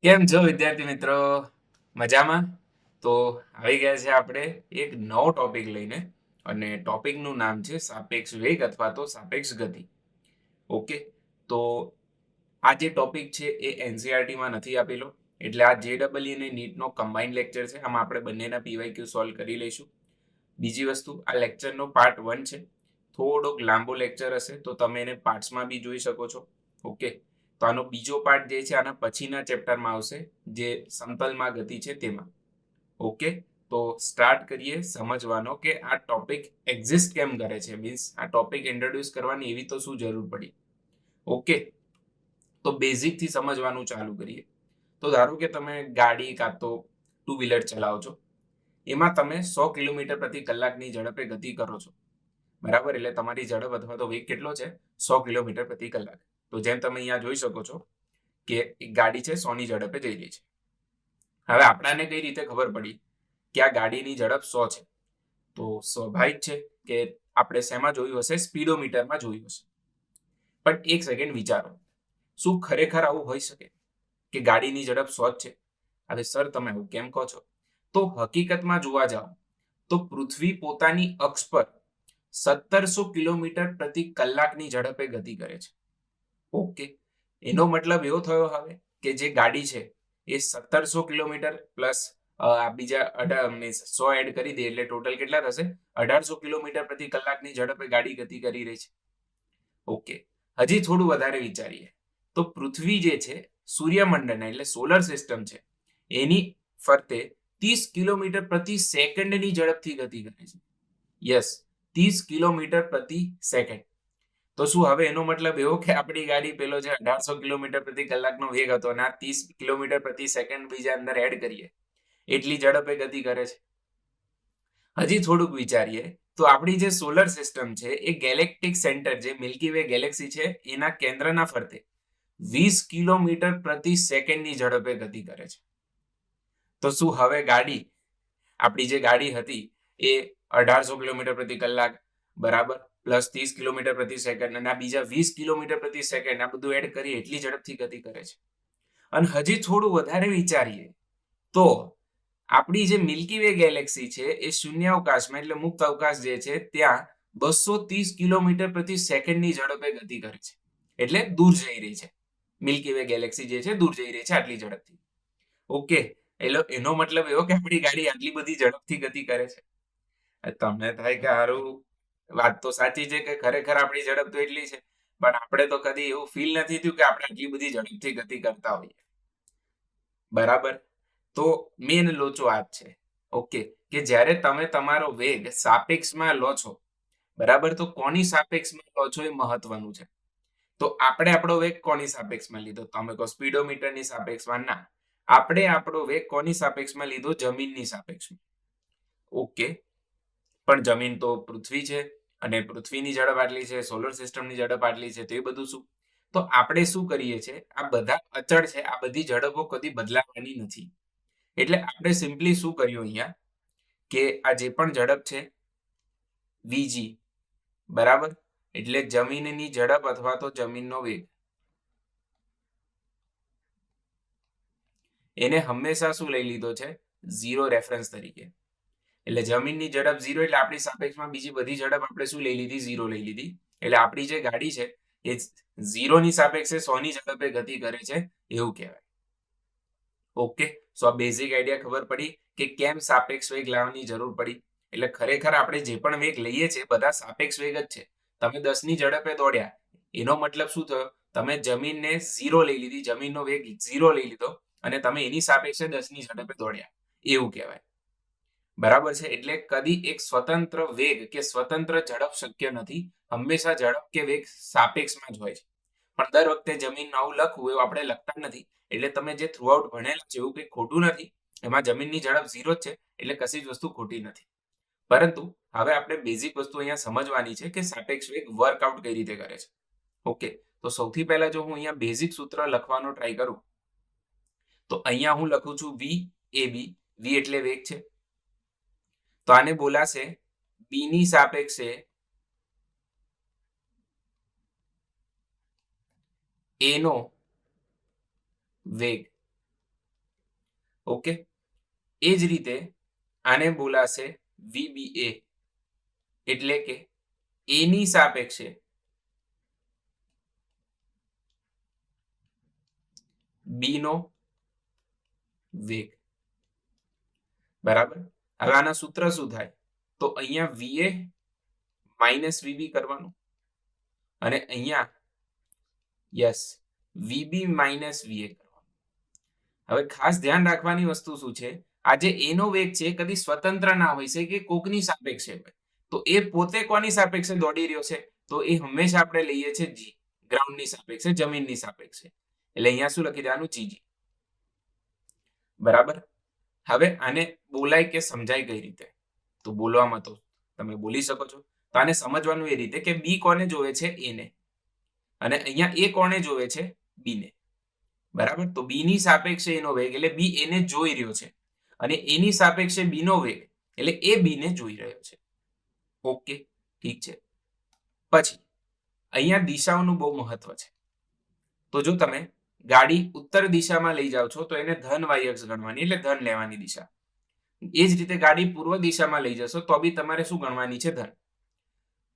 કેમ છો વિદ્યાર્થી મિત્રો? મજામાં? તો આવી ગયા છે આપણે એક નવો ટોપિક લઈને અને ટોપિકનું નામ છે સાપેક્ષ વેગ અથવા તો સાપેક્ષ ગતિ. ઓકે, તો આ જે ટોપિક છે એ એનસીઈઆરટીમાં નથી આપેલો, એટલે આ જેડબલઈ અને નીટનો કમ્બાઇન્ડ લેક્ચર છે. આમાં આપણે બંનેના પીવાયક્યુ સોલ્વ કરી લઈશું. બીજી વસ્તુ, આ લેક્ચરનો પાર્ટ 1 છે. થોડોક લાંબો લેક્ચર હશે તો તમે એને પાર્ટ્સમાં બી જોઈ શકો છો. ઓકે, તો આનો બીજો પાર્ટ જે છે આના પછીના ચેપ્ટરમાં આવશે, જે સમતલમાં ગતિ છે તેમાં. ઓકે, તો સ્ટાર્ટ કરીએ સમજવાનો કે આ ટોપિક એક્ઝિસ્ટ કેમ કરે છે, મીન્સ આ ટોપિક ઇન્ટ્રોડ્યુસ કરવાની એવી તો શું જરૂર પડી. ઓકે, તો બેઝિક થી સમજવાનું ચાલુ કરીએ. તો ધારો કે તમે ગાડી કાં તો ટુ વ્હીલર ચલાવો છો, એમાં તમે 100 કિલોમીટર પ્રતિ કલાકની ઝડપે ગતિ કરો છો. બરાબર, એટલે તમારી ઝડપ અથવા તો વેગ કેટલો છે? 100 કિલોમીટર પ્રતિ કલાક. તો જેમ તમે અહીંયા જોઈ શકો છો કે એક ગાડી છે 100 ની ઝડપે જઈ રહી છે. હવે આપણાને કઈ રીતે ખબર પડી કે આ ગાડીની ઝડપ 100 છે? તો સ્વાભાવિક છે કે આપણે શેમાં જોયું હશે? સ્પીડોમીટરમાં જોયું હશે. પણ એક સેકન્ડ વિચારો, શું ખરેખર આવું હોઈ શકે કે ગાડીની ઝડપ 100 જ છે? હવે સર તમે એવું કેમ કહો છો? તો હકીકતમાં જોવા જાઓ તો પૃથ્વી પોતાની અક્ષ પર 1700 કિલોમીટર પ્રતિ કલાકની ઝડપે ગતિ કરે છે. ઓકે, એનો મતલબ એવો થયો હવે કે જે ગાડી છે એ 1700 કિલોમીટર પ્લસ આ બીજા 100 એડ કરી દે એટલે ટોટલ કેટલા થશે? 1800 કિલોમીટર પ્રતિ કલાકની ઝડપે ગાડી ગતિ કરી રહી છે. ઓકે, હજી થોડું વધારે વિચારીએ તો પૃથ્વી જે છે સૂર્યમંડળના એટલે સોલર સિસ્ટમ છે એની ફરતે 30 કિલોમીટર પ્રતિ સેકન્ડની ઝડપથી ગતિ કરે છે. યસ, 30 કિલોમીટર પ્રતિ સેકન્ડ. તો શું હવે એનો મતલબ એવો કે આપણી ગાડી પેલો જે 1800 કિલોમીટર પ્રતિ કલાકનો વેગ હતો અને આ 30 કિલોમીટર પ્રતિ સેકન્ડ બીજા અંદર એડ કરીએ એટલી ઝડપે ગતિ કરે છે? હજી થોડુંક વિચારીએ તો આપણી જે સોલર સિસ્ટમ છે એ ગેલેક્ટિક સેન્ટર જે મિલ્કી વે ગેલેક્સી છે એના કેન્દ્રના ફરતે 20 કિલોમીટર પ્રતિ સેકન્ડની ઝડપે ગતિ કરે છે. તો શું હવે ગાડી, આપણી જે ગાડી હતી એ 1800 કિલોમીટર પ્રતિ કલાક બરાબર પ્લસ 30 કિલોમીટર પ્રતિ સેકન્ડ અને આ બીજા 20 કિલોમીટર પ્રતિ સેકન્ડ આ બધું એડ કરી એટલી ઝડપથી ગતિ કરે છે? અને હજી થોડું વધારે વિચારીએ તો આપણી જે મિલ્કી વે ગેલેક્સી છે એ શૂન્યાવકાશમાં એટલે મુક્ત અવકાશ જે છે ત્યાં 230 કિલોમીટર પ્રતિ સેકન્ડની ઝડપે ગતિ કરે છે, એટલે દૂર જઈ રહી છે. મિલ્કી વે ગેલેક્સી જે છે દૂર જઈ રહી છે આટલી ઝડપથી. ઓકે, એનો મતલબ એવો કે આપણી ગાડી આટલી બધી ઝડપથી ગતિ કરે છે. તમને થાય કે હારું, વાત તો સાચી છે કે ખરેખર આપણી ઝડપ તો એટલી છે, પણ આપણે તો કદી એવું ફીલ નથી થયું કે આપણે આટલી બધી ઝડપથી ગતિ કરતા હોઈએ. બરાબર, તો મેન લોચો આ જ છે. ઓકે, કે જ્યારે તમે તમારો વેગ સાપેક્ષમાં લો છો, બરાબર, તો કોની સાપેક્ષમાં લો છો એ મહત્વનું છે. તો આપણે આપણો વેગ કોની સાપેક્ષમાં લીધો? તમે કહો સ્પીડોમીટરની સાપેક્ષમાં. ના, આપણે આપણો વેગ કોની સાપેક્ષમાં લીધો? જમીનની સાપેક્ષમાં. ઓકે, પણ જમીન તો પૃથ્વી છે અને પૃથ્વીની ઝડપ આટલી છે, સોલર સિસ્ટમની ઝડપ આટલી છે, તો એ બધું શું? તો આપણે શું કરીએ છીએ, આ બધા અચળ છે, આ બધી ઝડપો કદી બદલાવાની નથી. એટલે આપણે સિમ્પલી શું કર્યું અહીંયા કે આ જે પણ ઝડપ છે વીજી, બરાબર, એટલે જમીનની ઝડપ અથવા તો જમીનનો વેગ, એને હંમેશા શું લઈ લીધો છે? 0 રેફરન્સ તરીકે. એટલે જમીનની ઝડપ 0 એટલે આપણી સાપેક્ષમાં બીજી બધી ઝડપ આપણે શું લઈ લીધી? 0 લઈ લીધી. એટલે આપણી જે ગાડી છે એ 0 ની સાપેક્ષે 100 ની ઝડપે ગતિ કરે છે એવું કહેવાય. ઓકે, સો આ બેઝિક આઈડિયા ખબર પડી કે કેમ સાપેક્ષ વેગ લાવવાની જરૂર પડી. એટલે ખરેખર આપણે જે પણ વેગ લઈએ છીએ બધા સાપેક્ષ વેગ જ છે. તમે 10 ની ઝડપે દોડ્યા એનો મતલબ શું થયો? તમે જમીનને 0 લઈ લીધી, જમીનનો વેગ 0 લઈ લીધો અને તમે એની સાપેક્ષે 10 ની ઝડપે દોડ્યા એવું કહેવાય. બરાબર છે, એટલે કદી એક સ્વતંત્ર વેગ કે સ્વતંત્ર ઝડપ શક્ય નથી. હંમેશા ઝડપ કે વેગ સાપેક્ષમાં જ હોય છે. પણ દર વખતે જમીનનું આવું લખવું એવું આપણે લખતા નથી. એટલે તમે જે થ્રુઆઉટ ભણેલા છે એવું કંઈ ખોટું નથી. એમાં જમીનની ઝડપ 0 જ છે એટલે કશી જ વસ્તુ ખોટી નથી. પરંતુ હવે આપણે બેઝિક વસ્તુ અહીંયા સમજવાની છે કે સાપેક્ષ વેગ વર્કઆઉટ કઈ રીતે કરે છે. ઓકે, તો સૌથી પહેલા જો હું અહીંયા બેઝિક સૂત્ર લખવાનો ટ્રાય કરું તો અહીંયા હું લખું છું વી એ બી. વી એટલે વેગ છે, તો આને બોલાશે બી ની સાપેક્ષે એ નો વેગ. ઓકે, એ જ રીતે આને બોલાશે VBA, એટલે કે A ની સાપેક્ષે B નો વેગ. બરાબર. હવે આના સૂત્ર શું થાય? તો અહીંયા VA માઇનસ VB કરવાનું અને અહીંયા યસ VB માઇનસ VA કરવાનું. હવે ખાસ ધ્યાન રાખવાની વસ્તુ શું છે? આ જે A નો વેગ છે કદી સ્વતંત્ર ના હોય છે કે કોકની સાપેક્ષે હોય. તો એ પોતે કોની સાપેક્ષે દોડી રહ્યો છે? તો એ હંમેશા આપણે લઈએ છીએ G, ગ્રાઉન્ડની સાપેક્ષે, જમીનની સાપેક્ષે. એટલે અહીંયા શું લખી દેવાનું? GG. બરાબર. હવે આને બોલાય કે સમજાય કઈ રીતે? તો બોલવામાં તો તમે બોલી શકો છો. તો આને સમજવાનું એ રીતે કે B કોને જોવે છે? A ને. અને અહીંયા A કોને જોવે છે? B ને. બરાબર. તો B ની સાપેક્ષે એનો વેગ એટલે B A ને જોઈ રહ્યો છે અને A ની સાપેક્ષે B નો વેગ એટલે A B ને જોઈ રહ્યો છે. ઓકે, ઠીક છે. પછી અહીંયા દિશાઓનું બહુ મહત્વ છે. તો જો તમે ગાડી ઉત્તર દિશામાં લઈ જાઓ છો તો એને ધન y અક્ષ ગણવાની, એટલે ધન લેવાની દિશા. એ જ રીતે ગાડી પૂર્વ દિશામાં લઈ જશો તો બી તમારે શું ગણવાની છે? ધન.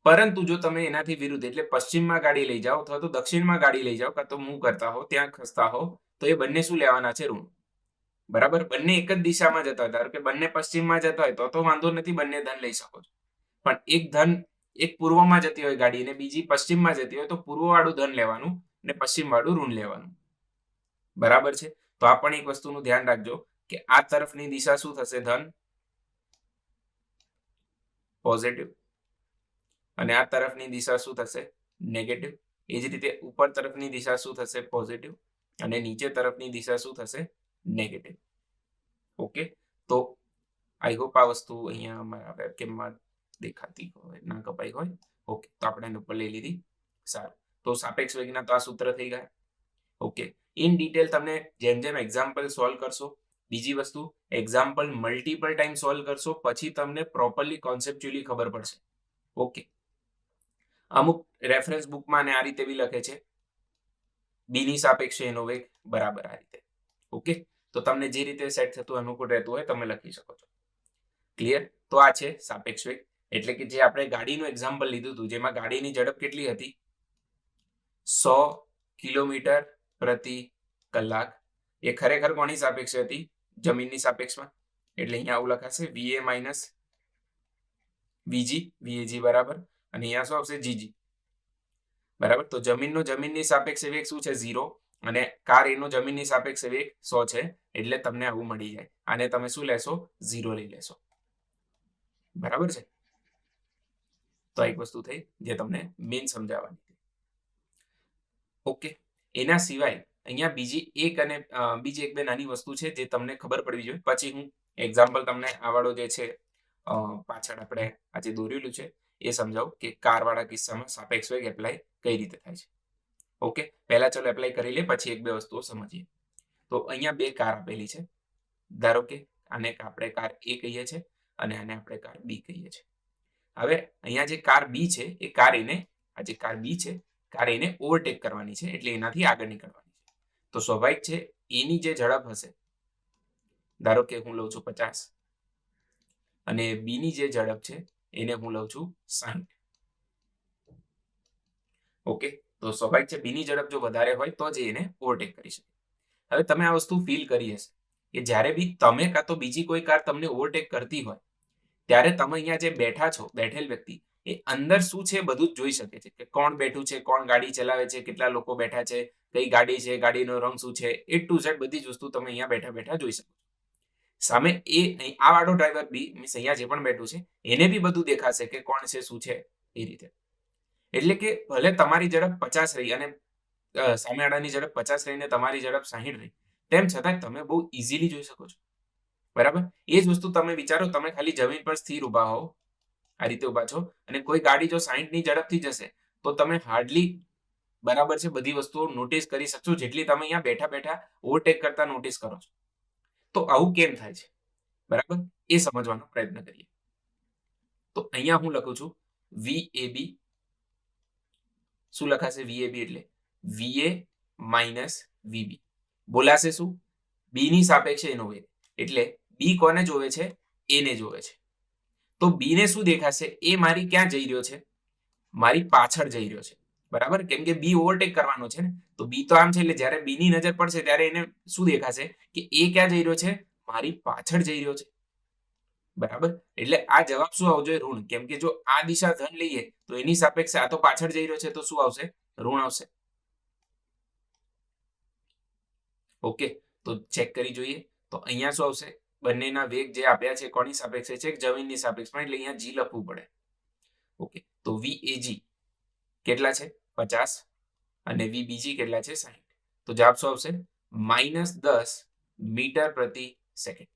પરંતુ જો તમે એનાથી વિરુદ્ધ એટલે પશ્ચિમમાં ગાડી લઈ જાઓ અથવા તો દક્ષિણમાં ગાડી લઈ જાઓ કાં તો મૂવ કરતા હો, ત્યાં ખસતા હો, તો એ બંને શું લેવાના છે? ઋણ. બરાબર. બંને એક જ દિશામાં જતા હોય, ધારો કે બંને પશ્ચિમમાં જતા હોય તો વાંધો નથી, બંને ધન લઈ શકો છો. પણ એક પૂર્વમાં જતી હોય ગાડી અને બીજી પશ્ચિમમાં જતી હોય તો પૂર્વ વાળું ધન લેવાનું અને પશ્ચિમ વાળું ઋણ લેવાનું. બરાબર છે. તો આ પણ એક વસ્તુનું ધ્યાન રાખજો કે આ તરફની દિશા શું થશે? ધન, પોઝિટિવ. અને આ તરફની દિશા શું થશે? નેગેટિવ. એ જ રીતે ઉપર તરફની દિશા શું થશે? પોઝિટિવ. અને નીચે તરફની દિશા શું થશે? નેગેટિવ. ઓકે, તો આઈ હોપ આ વસ્તુ અહીંયા અમારા વેબકેમમાં દેખાતી હોય, ના કપાઈ હોય. ઓકે, તો આપણે એને ઉપર લઈ લીધી. સારું. તો સાપેક્ષ વેગના તો આ સૂત્ર થઈ ગયા. ઓકે, ઇન ડિટેલ તમને જેમ જેમ એક્ઝામ્પલ સોલ્વ કરશો, બીજી વસ્તુ એક્ઝામ્પલ મલ્ટિપલ ટાઈમ સોલ્વ કરશો પછી તમને પ્રોપરલી કોન્સેપ્ચ્યુઅલી ખબર પડશે. ઓકે, અમુક રેફરન્સ બુકમાં આ રીતે બી લખે છે B ની સાપેક્ષે એનો વેગ, બરાબર આ રીતે. ઓકે, તો તમને જે રીતે સેટ થતું અનુકૂળ રહેતું હોય તમે લખી શકો છો. ક્લિયર? તો આ છે સાપેક્ષ વેગ. એટલે કે જે આપણે ગાડીનું એક્ઝામ્પલ લીધું હતું જેમાં ગાડીની ઝડપ કેટલી હતી? 100 કિલોમીટર પ્રતિ કલાક. એ ખરેખર કોની સાપેક્ષે હતી? જમીનની સાપેક્ષમાં. એટલે અહીંયા આવું લખાશે VA માઇનસ VG, VAG બરાબર. અને અહીંયા શું આવશે? GG. બરાબર. તો જમીનની સાપેક્ષે વેગ શું છે? 0. અને કાર એનો જમીનની સાપેક્ષે વેગ 100 છે. એટલે તમને આવું મળી જાય. આને તમે શું લેશો? 0 લઈ લેશો. બરાબર છે. તો એક વસ્તુ થઈ જે તમને મેઇન સમજાવવાની. ઓકે, એના સિવાય અહીંયા બીજી એક બે નાની વસ્તુ છે જે તમને ખબર પડવી જોઈએ. પછી હું એક્ઝામ્પલ તમને આ વાળો જે છે પાછળ આપણે આજે દોરેલું છે એ સમજાવું કે કાર વાળા કિસ્સામાં સાપેક્ષ વેગ એપ્લાય કઈ રીતે થાય છે. ઓકે, પહેલા ચલો એપ્લાય કરી લે, પછી એક બે વસ્તુઓ સમજીએ. તો અહીંયા બે કાર આપેલી છે. ધારો કે આને આપણે કાર A કહીએ છીએ અને આને આપણે કાર B કહીએ છીએ. હવે અહીંયા જે કાર B છે એ કાર એને ઓવરટેક કરવાની છે, એટલે એનાથી આગળ નીકળવાની છે. તો સ્વાભાવિક છે એની જે ઝડપ હશે, ધારો કે હું લઉં છું 50 અને B ની જે ઝડપ છે એને હું લઉં છું 60. ઓકે, તો સ્વાભાવિક છે B ની ઝડપ જો વધારે હોય તો જ એને ઓવરટેક કરી શકે. હવે તમે આ વસ્તુ ફીલ કરી હશે કે જ્યારે બી તમે કાં તો બીજી કોઈ કાર તમને ઓવરટેક કરતી હોય ત્યારે તમે અહીંયા જે બેઠેલ વ્યક્તિ એ અંદર શું છે બધું જ જોઈ શકે છે કે કોણ બેઠું છે, કોણ ગાડી ચલાવે છે, કેટલા લોકો બેઠા છે, કઈ ગાડી છે, ગાડીનો રંગ શું છે, A to Z બધી જ વસ્તુ તમે અહીંયા બેઠા બેઠા જોઈ શકો. સામે આ વાળો ડ્રાઈવર બી મીન્સ અહીંયા જે પણ બેઠું છે એને બી બધું દેખાશે કે કોણ છે, શું છે, એ રીતે. એટલે કે ભલે તમારી ઝડપ 50 રહી અને સામેવાળાની ઝડપ 50 રહીને તમારી ઝડપ 60 રહી, તેમ છતાં તમે બહુ ઇઝીલી જોઈ શકો છો. બરાબર. એ જ વસ્તુ તમે વિચારો, તમે ખાલી જમીન પર સ્થિર ઊભા હો, આ રીતે ઊભા છો અને કોઈ ગાડી જો 60ની ઝડપથી જશે તો તમે હાર્ડલી બરાબર છે બધી વસ્તુઓ નોટિસ કરી શકશો જેટલી તમે અહીંયા બેઠા બેઠા ઓવરટેક કરતા નોટિસ કરો છો. તો આવું કેમ થાય છે? બરાબર, એ સમજવાનો પ્રયત્ન કરીએ. તો અહીંયા હું લખું છું VAB. શું લખાશે? VAB એટલે VA માઇનસ VB. બોલાશે શું? B ની સાપેક્ષે એનો વેગ. એટલે બી કોને જોવે છે? એ ને જોવે છે. તો બી ને શું દેખાશે? એ મારી ક્યાં જઈ રહ્યો છે? મારી પાછળ જઈ રહ્યો છે. બરાબર? કેમ કે બી ઓવરટેક કરવાનો છે ને. તો બી તો આમ છે એટલે જ્યારે બી ની નજર પડશે ત્યારે એને શું દેખાશે કે એ ક્યાં જઈ રહ્યો છે? મારી પાછળ જઈ રહ્યો છે. બરાબર? એટલે આ જવાબ શું આવવો જોઈએ? ઋણ. કેમ કે જો આ દિશા ધન લઈએ તો એની સાપેક્ષે આ તો પાછળ જઈ રહ્યો છે તો શું આવશે? ઋણ આવશે. ઓકે, તો ચેક કરી જોઈએ. તો અહીંયા શું આવશે? બંનેના વેગ જે આપ્યા છે કોની સાપેક્ષે છે? જમીનની સાપેક્ષમાં, એટલે અહીંયા જી લખવું પડે. ઓકે, તો VAG કેટલા છે? 50 અને VBG કેટલા છે? 60. તો જવાબ શું આવશે? -10 મીટર પ્રતિ સેકન્ડ.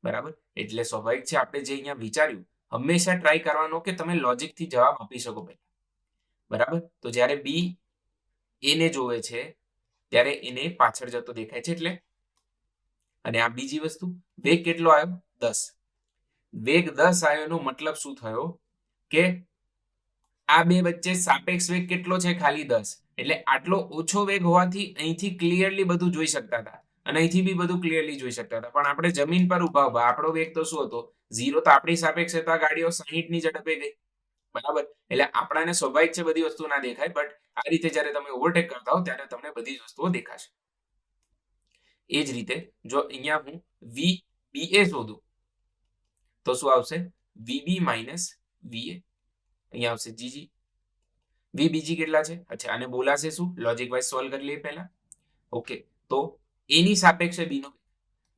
બરાબર? એટલે સ્વાભાવિક છે આપણે જે અહીંયા વિચાર્યું, હંમેશા ટ્રાય કરવાનો કે તમે લોજિકથી જવાબ આપી શકો પહેલા. બરાબર? તો જ્યારે બી એને જોવે છે ત્યારે એને પાછળ જતો દેખાય છે એટલે. અને આ બીજી વસ્તુ, વેગ કેટલો આવ્યો? 10. વેગ 10 આવ્યો એનો મતલબ શું થયો કે આ બે વચ્ચે સાપેક્ષ વેગ કેટલો છે? ખાલી 10. એટલે આટલો ઓછો વેગ હોવાથી અહીંથી ક્લિયરલી બધું જોઈ શકતા હતા અને અહીંથી બી બધું ક્લિયરલી જોઈ શકતા હતા. પણ આપણે જમીન પર ઉભા આપણો વેગ તો શું હતો? 0. તો આપણી સાપેક્ષે તો આ ગાડીઓ 60 ની ઝડપે ગઈ. બરાબર? એટલે આપણાને સ્વાભાવિક છે બધી વસ્તુ ના દેખાય, બટ આ રીતે જ્યારે તમે ઓવરટેક કરતા હો ત્યારે તમને બધી જ વસ્તુઓ દેખાશે. એ જ રીતે જો અહીંયા હું VBA શોધું તો શું આવશે? VB minus VA. અહીંયા આવશે GG. VBG કેટલા છે? અચ્છા, આને બોલાશે શું? લોજિક વાઇઝ સોલ્વ કરી લઈએ પહેલા. ઓકે, તો એની સાપેક્ષે બી નો,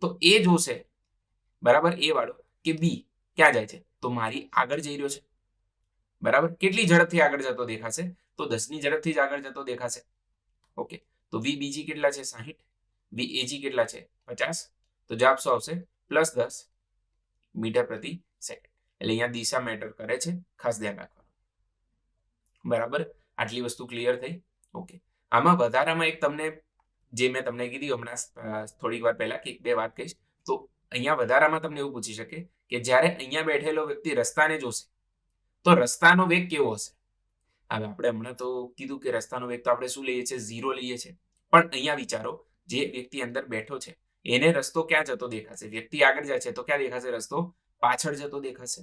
તો એ જોશે બરાબર એ વાળો કે બી ક્યાં જાય છે? તો મારી આગળ જઈ રહ્યો છે. બરાબર? કેટલી ઝડપથી આગળ જતો દેખાશે? તો 10 ની ઝડપથી જ આગળ જતો દેખાશે. ઓકે, તો VBG કેટલા છે? 60. VAG કેટલા છે? 50. તો જવાબ શું આવશે? +10 મીટર પ્રતિ સેકન્ડ. એટલે અહીંયા દિશા મેટર કરે છે, ખાસ ધ્યાન રાખવાનું. બરાબર? આટલી વસ્તુ ક્લિયર થઈ? ઓકે, આમાં વધારામાં એક તમને જે મેં તમને કીધી હમણાં થોડીક વાર પહેલા કે 1-2 વાત કહીશ. તો અહીંયા વધારામાં તમને એવું પૂછી શકે કે જ્યારે અહીંયા બેઠેલો વ્યક્તિ રસ્તાને જોશે તો રસ્તાનો વેગ કેવો હશે? હવે આપણે હમણાં તો કીધું કે રસ્તાનો વેગ તો આપણે શું લઈએ છીએ? 0 લઈએ છીએ. પણ અહીંયા વિચારો, જે વ્યક્તિ અંદર બેઠો છે એને રસ્તો ક્યાં જતો દેખાશે? વ્યક્તિ આગળ જાય છે તો ક્યાં દેખાશે રસ્તો? પાછળ જતો દેખાશે.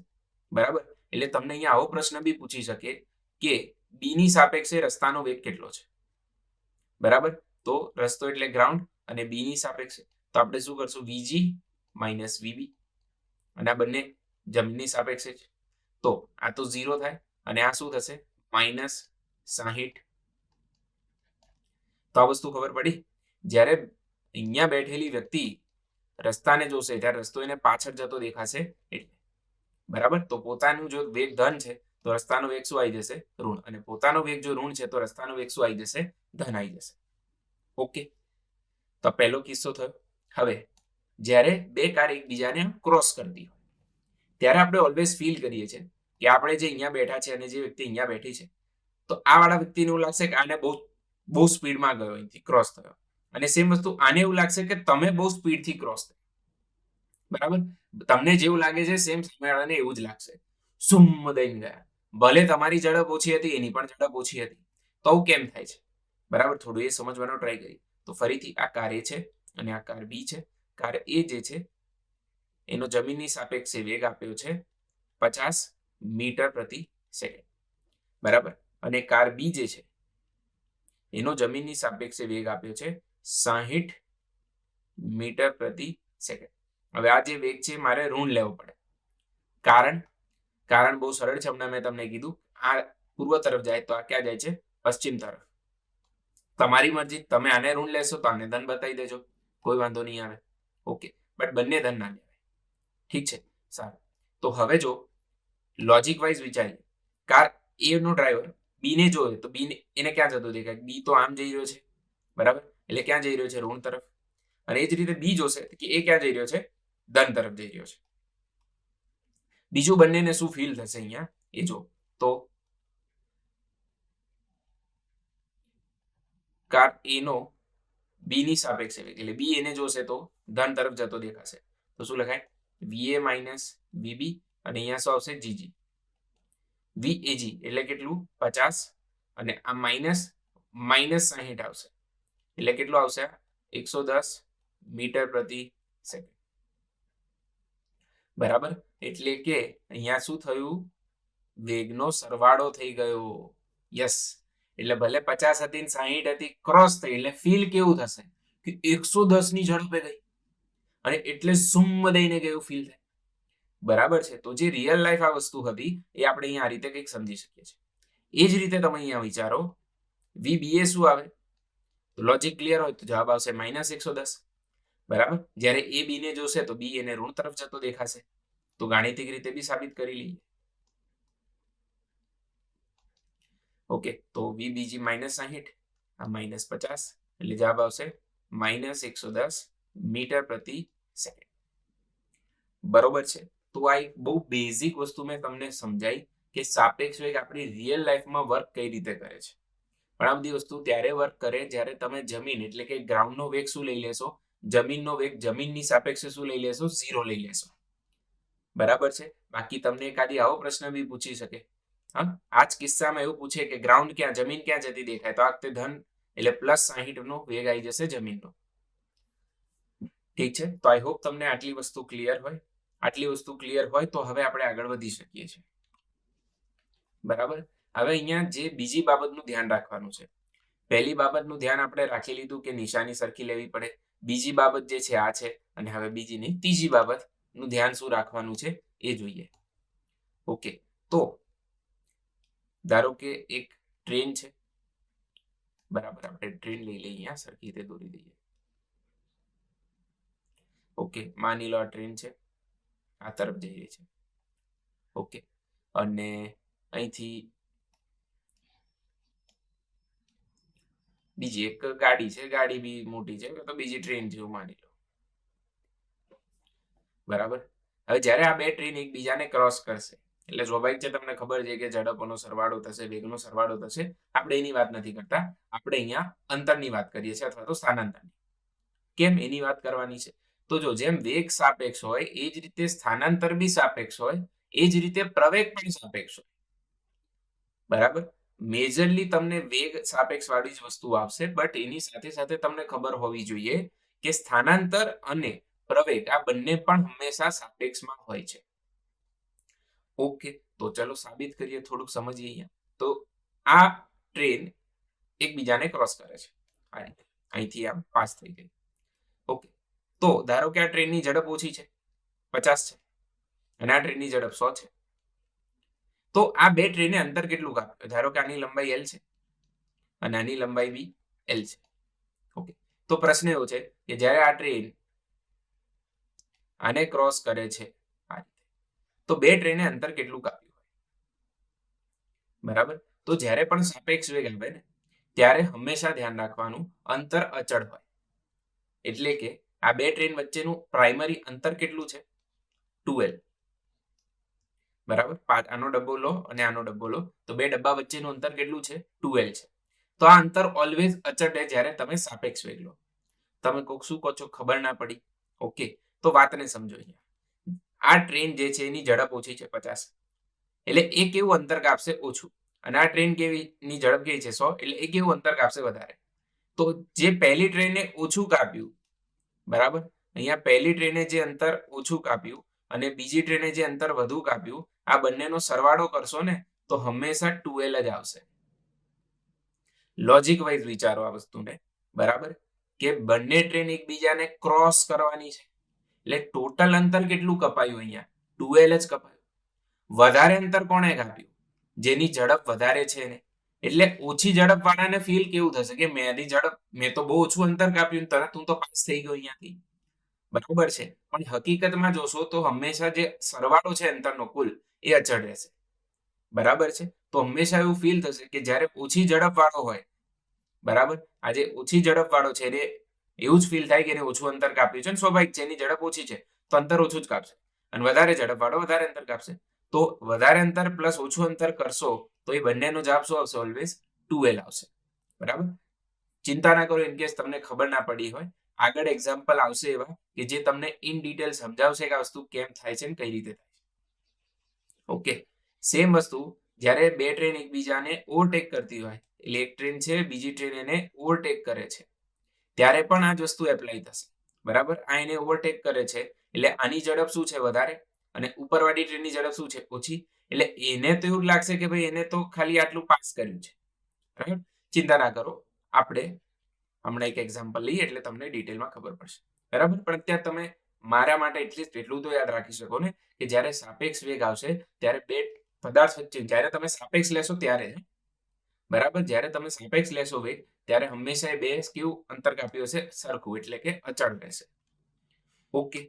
બરાબર? એટલે તમને અહીંયા આવો પ્રશ્ન બી પૂછી શકે કે બી ની સાપેક્ષે રસ્તાનો વેગ કેટલો છે? બરાબર? તો રસ્તો એટલે ગ્રાઉન્ડ અને બી ની સાપેક્ષે તો આપણે શું કરશું? VG minus VB. અને આ બંને જમીનની સાપેક્ષે છે. તો આ તો 0 થાય અને આ શું થશે? -60. તો આ વસ્તુ ખબર પડી? જ્યારે અહીંયા બેઠેલી વ્યક્તિ રસ્તાને જોશે ત્યારે રસ્તો એને પાછળ જતો દેખાશે એટલે. બરાબર? તો પોતાનું જો વેગ ધન છે તો રસ્તાનો વેગ શું આવી જશે? ઋણ. અને પોતાનો વેગ જો ઋણ છે તો રસ્તાનો વેગ શું આવી જશે? ધન આવી જશે. ઓકે, તો પહેલો કિસ્સો થયો. હવે જ્યારે બે કાર એકબીજાને ક્રોસ કરતી હોય ત્યારે આપણે ઓલવેઝ ફીલ કરીએ છીએ કે આપણે જે અહીંયા બેઠા છે અને જે વ્યક્તિ અહીંયા બેઠી છે તો આ વાળા વ્યક્તિને એવું લાગશે કે આને બહુ સ્પીડમાં ગયો, અહીંથી ક્રોસ થયો. અને સેમ વસ્તુ આને એવું લાગશે કે તમે બહુ સ્પીડથી ક્રોસ થયો. બરાબર? તમને જેવું લાગે છે સેમ સામેવાળાને એવું જ લાગશે. સુમ દઈને ગયા. ભલે તમારી ઝડપ ઓછી હતી, એની પણ ઝડપ ઓછી હતી. તો આવું કેમ થાય છે? બરાબર? થોડું એ સમજવાનો ટ્રાય કરી. તો ફરીથી આ કાર એ છે અને આ કાર બી છે. કાર એ જે છે એનો જમીનની સાપેક્ષે વેગ આપ્યો છે 50 મીટર પ્રતિ સેકન્ડ. બરાબર? અને કાર બી જે છે એનો જમીનની સાપેક્ષે વેગ આપ્યો છે 60 મીટર પ્રતિ સેકન્ડ. હવે આ જે વેગ છે મારે ઋણ લેવો પડે. કારણ બહુ સરળ છે. હમણાં મેં તમને કીધું આ પૂર્વ તરફ જાય તો આ ક્યાં જાય છે? પશ્ચિમ તરફ. તમારી મરજી, તમે આને ઋણ લેશો તો આને ધન બતાવી દેજો, કોઈ વાંધો નહીં આવે. ઓકે, બટ બંને ધન ના લેવાય. ઠીક છે, સારું. તો હવે જો લોજિક વાઇઝ વિચારીએ, કાર એ નો ડ્રાઈવર બી ને જોવે તો બી એને ક્યાં જતો દેખાય? બી તો આમ જઈ રહ્યો છે. બરાબર? એટલે ક્યાં જઈ રહ્યો છે? ઋણ તરફ. અને એ જ રીતે બી જોશે કે એ ક્યાં જઈ રહ્યો છે? ધન તરફ જઈ રહ્યો છે. બીજું બંનેને શું ફીલ થશે અહીંયા એ જો. તો કાર એ નો બી ની સાપેક્ષે વેગ એટલે બી એને જોશે તો ધન તરફ જતો દેખાશે. તો શું લખાય? VA માઇનસ VB અને અહીંયા શું આવશે? GG. VAG એટલે કેટલું? 50 અને આ -60 આવશે. એટલે કેટલું આવશે? 110 મીટર પ્રતિ સેકન્ડ. બરાબર, એટલે કે અહીંયા શું થયું, વેગનો સરવાળો થઈ ગયો. યસ, એટલે ભલે 50 હતી ને 60 હતી, ક્રોસ થઈ એટલે ફીલ કેવું થશે કે 110 ની ઝડપે ગઈ અને એટલે સુમ દઈને ગયું ફીલ થાય. બરાબર છે, તો જે રિયલ લાઈફ આ વસ્તુ હતી એ આપણે અહીંયા આ રીતે કંઈક સમજી શકીએ છીએ. એ જ રીતે તમે અહીંયા વિચારો, VBA શું આવે, તો લોજિક ક્લિયર હોય તો જવાબ આવશે -110. બરાબર, જ્યારે એ બી ને જોશે તો બી એને ઋણ તરફ જતો દેખાશે, તો ગાણિતિક રીતે બી સાબિત કરી લઈએ. ઓકે, તો VBG -60, આ -50, એટલે જવાબ આવશે -110 મીટર પ્રતિ સેકન્ડ. બરોબર છે, તો આ એક બહુ બેઝિક વસ્તુ મેં તમને સમજાઈ કે સાપેક્ષ વેગ આપણી રિયલ લાઈફમાં વર્ક કઈ રીતે કરે છે. પણ આ બધી વસ્તુ ત્યારે વર્ક કરે જ્યારે તમે જમીન એટલે કે ગ્રાઉન્ડનો વેગ શું લઈ લેશો, જમીનનો વેગ જમીનની સાપેક્ષે શું લઈ લેશો, 0 લઈ લેશો. બરાબર છે, બાકી તમને એકાદી આવો પ્રશ્ન બી પૂછી શકે. હા, આ જ કિસ્સામાં એવું પૂછે કે ગ્રાઉન્ડ ક્યાં, જમીન ક્યાં જતી દેખાય, તો આ વખતે ધન એટલે +60 નો વેગ આવી જશે જમીનનો. ઠીક છે, તો આઈ હોપ તમને આટલી વસ્તુ ક્લિયર હોય. આટલી વસ્તુ ક્લિયર હોય તો હવે આપણે આગળ વધી શકીએ છીએ. બરાબર, હવે અહીંયા જે બીજી બાબતનું ધ્યાન રાખવાનું છે. પહેલી બાબતનું ધ્યાન આપણે રાખી લીધું કે નિશાની સરખી લેવી પડે. બીજી બાબત જે છે આ છે, અને હવે બીજી નહીં, ત્રીજી બાબતનું ધ્યાન શું રાખવાનું છે એ જોઈએ. ઓકે, તો ધારો કે એક ટ્રેન છે. બરાબર, આપણે ટ્રેન લઈ લઈએ, અહીંયા સરખી રીતે દોરી દઈએ. ઓકે, માની લો આ ટ્રેન છે, આ તરફ જઈ રહી છે. ઓકે, અને અહીંથી બીજી એક ગાડી છે, ગાડી બી મોટી છે, તો બીજી ટ્રેન જેવું માની લો. બરાબર, હવે જ્યારે આ બે ટ્રેન એકબીજાને ક્રોસ કરશે એટલે સ્વાભાવિક છે, તમને ખબર છે કે ઝડપોનો સરવાળો થશે, વેગનો સરવાળો થશે. આપણે એની વાત નથી કરતા, આપણે અહીંયા અંતરની વાત કરીએ છીએ, અથવા તો સ્થાનાંતરની. કેમ એની વાત કરવાની છે, તો જો જેમ વેગ સાપેક્ષ હોય એ જ રીતે સ્થાનાંતર બી સાપેક્ષ હોય, એ જ રીતે પ્રવેગ પણ સાપેક્ષ હોય. બરાબર, મેજરલી તમને વેગ સાપેક્ષ વાળી જ વસ્તુ આવશે, બટ એની સાથે સાથે તમને ખબર હોવી જોઈએ કે સ્થાનાંતર અને પ્રવેગ આ બંને પણ હંમેશા સાપેક્ષમાં હોય છે. ઓકે, તો ચલો સાબિત કરીએ, થોડુંક સમજીએ અહીંયા. તો આ ટ્રેન એકબીજાને ક્રોસ કરે છે આ રીતે, અહીંથી આમ પાસ થઈ ગઈ. ઓકે, તો ધારો કે આ ટ્રેનની ઝડપ ઓછી છે, 50 છે, અને આ ટ્રેનની ઝડપ 100 છે. તો આ બે ટ્રેને અંતર કેટલું કાપ્યું, ધારો કે આની લંબાઈ L છે અને આની લંબાઈ બી L છે. ઓકે, તો પ્રશ્ન એવો છે કે જ્યારે આ ટ્રેન આને ક્રોસ કરે છે આ રીતે, તો બે ટ્રેને અંતર કેટલું કાપ્યું હોય. બરાબર, તો જ્યારે પણ સાપેક્ષ વેગ આવે ને ત્યારે હંમેશા ધ્યાન રાખવાનું અંતર અચળ હોય. એટલે કે આ બે ટ્રેન વચ્ચેનું પ્રાઇમરી અંતર કેટલું છે, 2L. બરાબર, આનો ડબ્બો લો અને આનો ડબ્બો લો, તો બે ડબ્બા વચ્ચેનું અંતર કેટલું છે, 2L છે. તો આ અંતર ઓલવેઝ અચળ રહે જ્યારે તમે સાપેક્ષ વેગ લો. તમે કોક શું કહો છો, ખબર ના પડી. ઓકે, તો વાતને સમજો. અહીંયા આ ટ્રેન જે છે એની ઝડપ ઓછી છે 50, એટલે એ કેવું અંતર કાપશે, ઓછું. અને આ ટ્રેન કેવી ની ઝડપ કેવી છે, 100, એટલે એ કેવું અંતર કાપશે, વધારે. તો જે પહેલી ટ્રેને ઓછું કાપ્યું, બરાબર, અહીંયા પહેલી ટ્રેને જે અંતર ઓછું કાપ્યું અને બીજી ટ્રેને જે અંતર વધુ કાપ્યું, આ બંનેનો સરવાળો કરશો ને તો હંમેશા 2L જ આવશે. લોજિક વાઇઝ વિચારો આ વસ્તુને. બરાબર, કે બંને ટ્રેન એકબીજાને ક્રોસ કરવાની છે, એટલે ટોટલ અંતર કેટલું કપાયું, અહીંયા 2L જ કપાયું. વધારે અંતર કોણે કાપ્યું, જેની ઝડપ વધારે છે ને. એટલે ઓછી ઝડપ વાળાને ફીલ કેવું થશે કે મેં તો બહુ ઓછું અંતર કાપ્યું, તરત હું તો પાસ થઈ ગયો અહીંયાથી. બરાબર છે, પણ હકીકતમાં જોશો તો હંમેશા જે સરવાળો છે અંતરનો કુલ, એ અચળ રહેશે. બરાબર છે, તો હંમેશા એવું ફીલ થશે કે જ્યારે ઓછી ઝડપ વાળો હોય, બરાબર, આજે ઓછી ઝડપ વાળો છે એને એવું જ ફીલ થાય કે એને ઓછું અંતર કાપ્યું છે, સ્વાભાવિક છે, એની ઝડપ ઓછી છે તો અંતર ઓછું જ કાપશે. અને વધારે ઝડપ વાળો વધારે અંતર કાપશે. તો વધારે અંતર પ્લસ ઓછું અંતર કરશો તો એ બંનેનો જવાબ શું આવશે, ઓલવેઝ 2L આવશે. બરાબર, ચિંતા ના કરો ઇન કેસ તમને ખબર ના પડી હોય, આગળ એક્ઝામ્પલ આવશે એવા કે જે તમને ઇન ડિટેલ સમજાવશે કે આ વસ્તુ કેમ થાય છે ને કઈ રીતે થાય છે. ઓકે, સેમ વસ્તુ જ્યારે બે ટ્રેન એકબીજાને ઓવરટેક કરતી હોય, એટલે એક ટ્રેન છે બીજી ટ્રેન એને ઓવરટેક કરે છે, ત્યારે પણ આ જ વસ્તુ એપ્લાય થશે. બરાબર, આ એને ઓવરટેક કરે છે એટલે આની ઝડપ શું છે, વધારે, અને ઉપરવાળી ટ્રેનની ઝડપ શું છે? ઓછી. એટલે એને તો એવું લાગશે કે ભાઈ એને તો ખાલી આટલું પાસ કર્યું છે. બરાબર? ચિંતા ના કરો. આપણે હમણાં એક એક્ઝામ્પલ લઈએ એટલે તમને ડિટેલમાં ખબર પડશે. બરાબર? પણ અત્યારે તમે મારા માટે એટલીસ્ટ એટલું તો યાદ રાખી શકો ને કે જ્યારે સાપેક્ષ વેગ આવશે ત્યારે બે પદાર્થ વચ્ચે જ્યારે તમે સાપેક્ષ લેશો ત્યારે બરાબર જ્યારે તમે સાપેક્ષ લેશો વેગ ત્યારે હંમેશા એ બે કેવું અંતર કાપ્યું હશે સરખું એટલે કે અચળ રહેશે. ઓકે.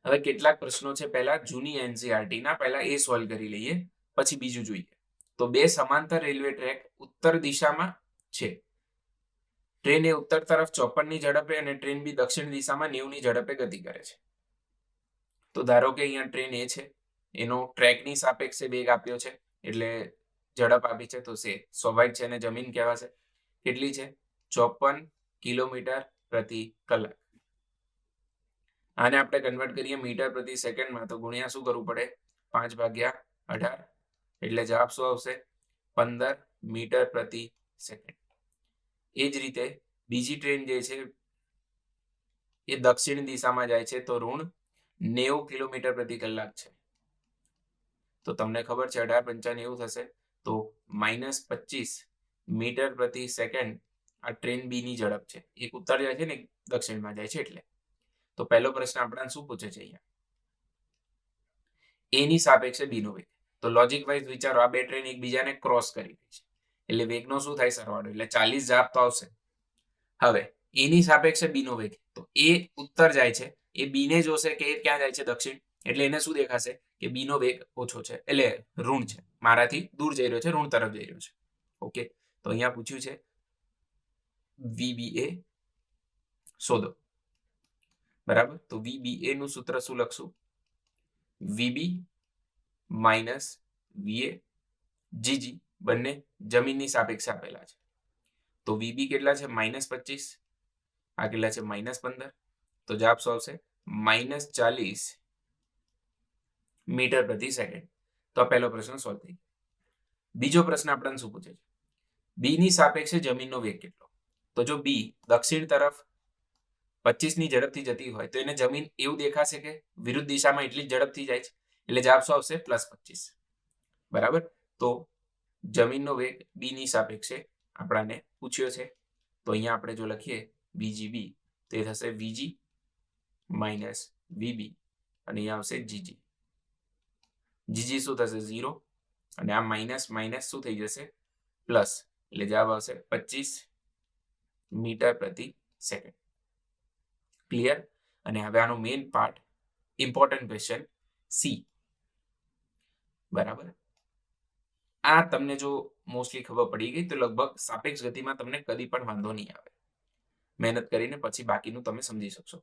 હવે કેટલાક પ્રશ્નો છે પહેલા જૂની એનસીઈઆરટી ના પહેલા એ સોલ્વ કરી લઈએ પછી બીજું જોઈએ. તો બે સમાંતર રેલવે ટ્રેક ઉત્તર દિશામાં છે. ટ્રેન એ ઉત્તર તરફ 54 ની ઝડપે અને ટ્રેન બી દક્ષિણ દિશામાં 90 ની ઝડપે ગતિ કરે છે. તો ધારો કે અહીંયા ટ્રેન એ છે એનો ટ્રેકની સાપેક્ષે વેગ આપ્યો છે એટલે ઝડપ આપી છે તો સ્વાભાવિક છે અને જમીન કહેવાશે. કેટલી છે? 54 કિલોમીટર પ્રતિ કલાક. આને આપણે કન્વર્ટ કરીએ મીટર પ્રતિ સેકન્ડમાં તો ગુણ્યા શું કરવું પડે? 5/18 એટલે જવાબ શું આવશે? 15 મીટર પ્રતિ સેકન્ડ. એ જ રીતે બીજી ટ્રેન જે છે એ દક્ષિણ દિશામાં જાય છે તો ઋણ 90 કિલોમીટર પ્રતિ કલાક છે. તો તમને ખબર છે 18×5 90 થશે તો -25 મીટર પ્રતિ સેકન્ડ આ ટ્રેન બી ની ઝડપ છે. એક ઉત્તર જાય છે ને એક દક્ષિણમાં જાય છે એટલે. તો પહેલો પ્રશ્ન આપણને શું પૂછે છે અહીંયા? એ ની સાપેક્ષે બી નો વેગ. તો લોજિક વાઇઝ વિચારો આ બે ટ્રેન એકબીજાને ક્રોસ કરી રહી છે એટલે વેગનો શું થાય? સરવાળો. એટલે 40 જવાબ તો આવશે. હવે એ ની સાપેક્ષે બી નો વેગ તો એ ઉત્તર જાય છે એ બી ને જોશે કે એ ક્યાં જાય છે? દક્ષિણ. એટલે એને શું દેખાશે કે બી નો વેગ ઓછો છે એટલે ઋણ છે. મારાથી દૂર જઈ રહ્યો છે, ઋણ તરફ જઈ રહ્યો છે. ઓકે. તો અહીંયા પૂછ્યું છે VBA શોધો. બરાબર? તો VBA નું સૂત્ર શું લખશું? VB માઇનસ VA GG બંને જમીનની સાપેક્ષે આપેલા છે. તો VB કેટલા છે? -25. આ કેટલા છે? -15. તો જવાબ શું આવશે? -40 મીટર પ્રતિ સેકન્ડ. તો આ પહેલો પ્રશ્ન સોલ્વ થઈ ગયો. બીજો પ્રશ્ન આપણને શું પૂછે છે? બી ની સાપેક્ષે જમીનનો વેગ કેટલો? તો જો બી દક્ષિણ તરફ 25 ની ઝડપથી જતી હોય તો એને જમીન એવું દેખાશે કે વિરુદ્ધ દિશામાં એટલી જ ઝડપથી જાય છે એટલે જવાબ શું આવશે? +25. બરાબર? તો જમીનનો વેગ બી ની સાપેક્ષે આપણાને પૂછ્યો છે તો અહીંયા આપણે જો લખીએ VGB તો એ થશે VG માઇનસ VB અને અહીંયા આવશે GG. GG શું થશે? 0 અને આ માઇનસ માઇનસ શું થઈ જશે? પ્લસ. એટલે જવાબ આવશે 25 મીટર પ્રતિ સેકન્ડ. ક્લિયર? અને હવે આનો main part important question C. બરાબર? આ તમને જો મોસ્ટલી ખબર પડી ગઈ તો લગભગ સાપેક્ષ ગતિમાં તમને કદી પણ વાંધો નહીં આવે. મહેનત કરીને પછી બાકીનું તમે સમજી શકશો.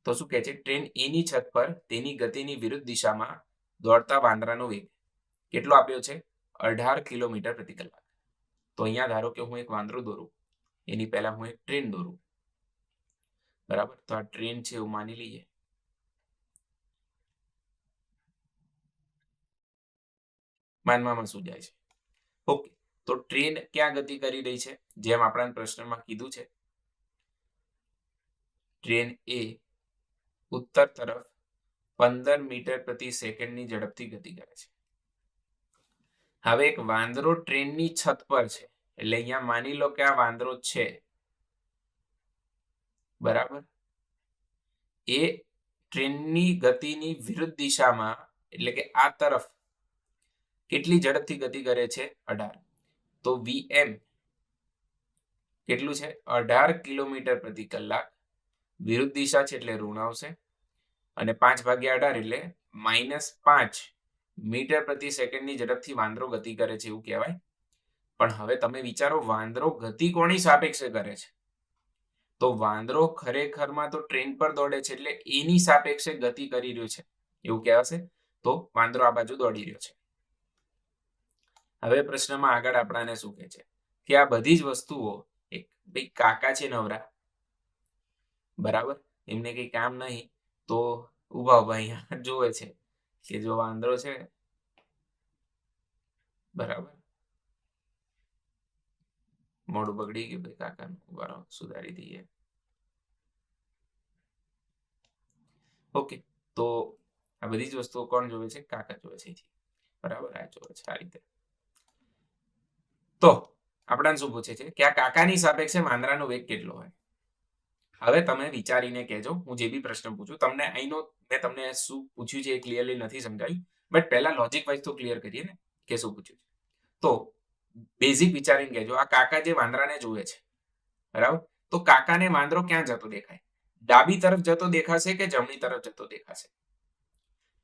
તો શું કહે છે? ટ્રેન એની છત પર તેની ગતિની વિરુદ્ધ દિશામાં દોડતા વાંદરાનો વેગ કેટલો આપ્યો છે? 18 કિલોમીટર પ્રતિ કલાક. તો અહીંયા ધારો કે હું એક વાંદરો દોરું એની પહેલા હું એક ટ્રેન દોરું. બરાબર? તો આ ટ્રેન છે એવું માની લઈએ. માનવામાં શું જાય છે? ઓકે. તો ટ્રેન ક્યાં ગતિ કરી રહી છે? જેમ આપણા પ્રશ્નમાં કીધું છે ટ્રેન એ ઉત્તર તરફ 15 મીટર પ્રતિ સેકન્ડની ઝડપથી ગતિ કરે છે. હવે એક વાંદરો ટ્રેનની છત પર છે એટલે અહીંયા માની લો કે આ વાંદરો છે. બરાબર? એ ટ્રેનની ગતિની વિરુદ્ધ દિશામાં એટલે કે આ તરફ કેટલી ઝડપથી ગતિ કરે છે? 18. તો VM કેટલું છે? 18 કિલોમીટર પ્રતિ કલાક. વિરુદ્ધ દિશા છે એટલે ઋણ આવશે અને 5/18 એટલે -5 મીટર પ્રતિ સેકન્ડની ઝડપથી વાંદરો ગતિ કરે છે એવું કહેવાય. પણ હવે તમે વિચારો વાંદરો ગતિ કોની સાપેક્ષે કરે છે? તો વાંદરો ખરેખરમાં તો ટ્રેન પર દોડે છે એટલે એની સાપેક્ષે ગતિ કરી રહ્યો છે એવું કહેવાશે. તો વાંદરો આ બાજુ દોડી રહ્યો છે. હવે પ્રશ્નમાં આગળ આપણાને શું કહે છે કે આ બધી જ વસ્તુઓ એક ભાઈ કાકા છે નવરા. બરાબર? એમને કઈ કામ નહીં તો ઉભા અહીંયા જોવે છે કે જો વાંદરો છે. બરાબર? મોઢું બગડી ગયું ભાઈ કાકાનું. ઉભા રહો, સુધારી દઈએ. ઓકે. તો આ બધી જ વસ્તુઓ કોણ જોવે છે? કાકા જોવે છે. બરાબર, આ જોવે છે આ રીતે. તો આપણને શું પૂછે છે કે આ કાકાની સાપેક્ષે વાંદરાનો વેગ કેટલો હોય? હવે તમે વિચારીને કહેજો, હું જે બી પ્રશ્ન પૂછું તમને અહીંનો મેં તમને શું પૂછ્યું છે એ ક્લિયરલી નથી સમજાયું, બટ પહેલા લોજિક વાઇઝ તો ક્લિયર કરીએ ને કે શું પૂછ્યું છે. તો બેઝિક વિચારીને કહેજો, આ કાકા જે વાંદરાને જોવે છે, બરાબર, તો કાકાને વાંદરો ક્યાં જતો દેખાય? ડાબી તરફ જતો દેખાશે કે જમણી તરફ જતો દેખાશે?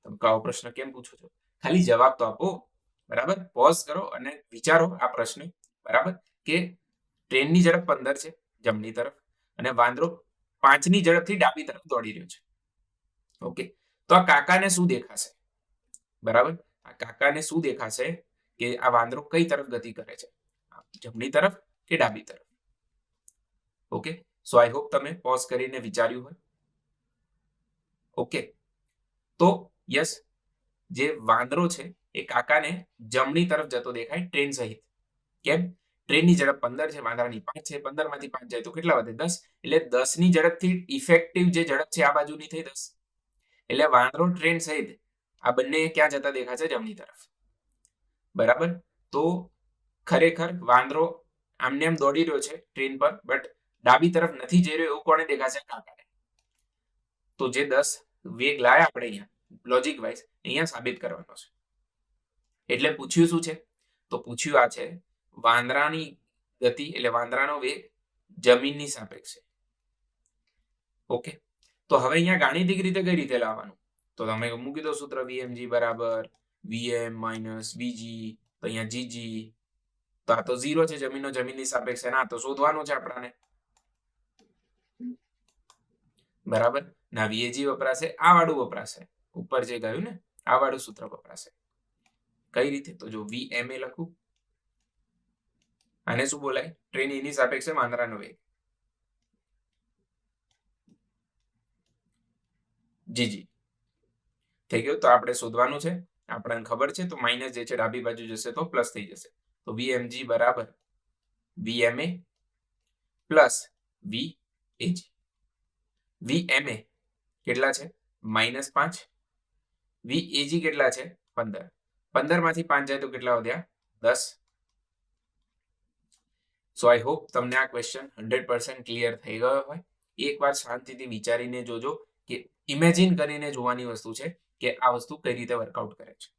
તમે આવો પ્રશ્ન કેમ પૂછો છો? ખાલી જવાબ તો આપો. બરાબર, પોઝ કરો અને વિચારો આ પ્રશ્ન. બરાબર, કે ટ્રેનની ઝડપ 15 છે જમણી તરફ અને વાંદરો 5ની ઝડપથી ડાબી તરફ દોડી રહ્યો છે. ઓકે, તો આ કાકાને શું દેખાશે? બરાબર, આ કાકાને શું દેખાશે કે આ વાંદરો કઈ તરફ ગતિ કરે છે? જમણી તરફ કે ડાબી તરફ? ઓકે, સો આઈ હોપ તમે પોઝ કરીને વિચાર્યું હોય. ઓકે, તો યસ, જે વાંદરો છે એ કાકાને જમણી તરફ જતો દેખાય ટ્રેન સહિત. કેમ? ટ્રેનની ઝડપ 15 છે, વાંદરાની 5 છે, 15 માંથી 5 જાય તો કેટલા વધે? 10. એટલે 10ની ઝડપથી ઇફેક્ટિવ જે ઝડપ છે આ બાજુની થઈ 10. એટલે વાંદરો ટ્રેન સહિત આ બંને ક્યાં જતા દેખાશે? જમણી તરફ. બરાબર, તો ખરેખર વાંદરો આમને આમ દોડી રહ્યો છે ટ્રેન પર, બટ ડાબી તરફ નથી જઈ રહ્યો એવું કોને દેખાશે? કાકાને. તો જે 10 વેગ લાયા આપણે અહીંયા લોજિક વાઇઝ અહીંયા સાબિત કરવાનો છે. એટલે પૂછ્યું શું છે? તો પૂછ્યું આ છે વાંદરાની ગતિ એટલે વાંદરાનો વેગ જમીનની સાપેક્ષે. ઓકે, તો હવે અહીંયા ગાણિતિક રીતે કઈ રીતે લાવવાનું? તો તમે મૂકી દો સૂત્ર VMG બરાબર VM માઇનસ VG, તો અહીંયા GG, તો આ તો 0 છે જમીનની સાપેક્ષે, ના તો શોધવાનું છે આપણને. બરાબર, ના VAG વપરાશે, આ વાળું વપરાશે, ઉપર જે ગયું ને આ વાળું સૂત્ર વપરાશે. કઈ રીતે? તો જો VMA લખું, આને શું બોલાય? ટ્રેન એની સાપેક્ષે વાંદરાનો વેગ. જીજી થઈ ગયું. તો આપણે શોધવાનું છે, આપણને ખબર છે, તો માઇનસ જે છે ડાબી બાજુ જશે તો પ્લસ થઈ જશે. તો VMG બરાબર VMA પ્લસ VAG. VMA કેટલા છે? -5. VAG કેટલા છે? 15. 15 માંથી 5 જાય તો કેટલા વધ્યા? 10. સો આઈ હોપ તમને આ ક્વેશ્ચન 100% ક્લિયર થઈ ગયો હોય. એકવાર શાંતિથી વિચારીને જોજો, કે ઇમેજિન કરીને જોવાની વસ્તુ છે કે આ વસ્તુ કઈ રીતે વર્કઆઉટ કરે છે.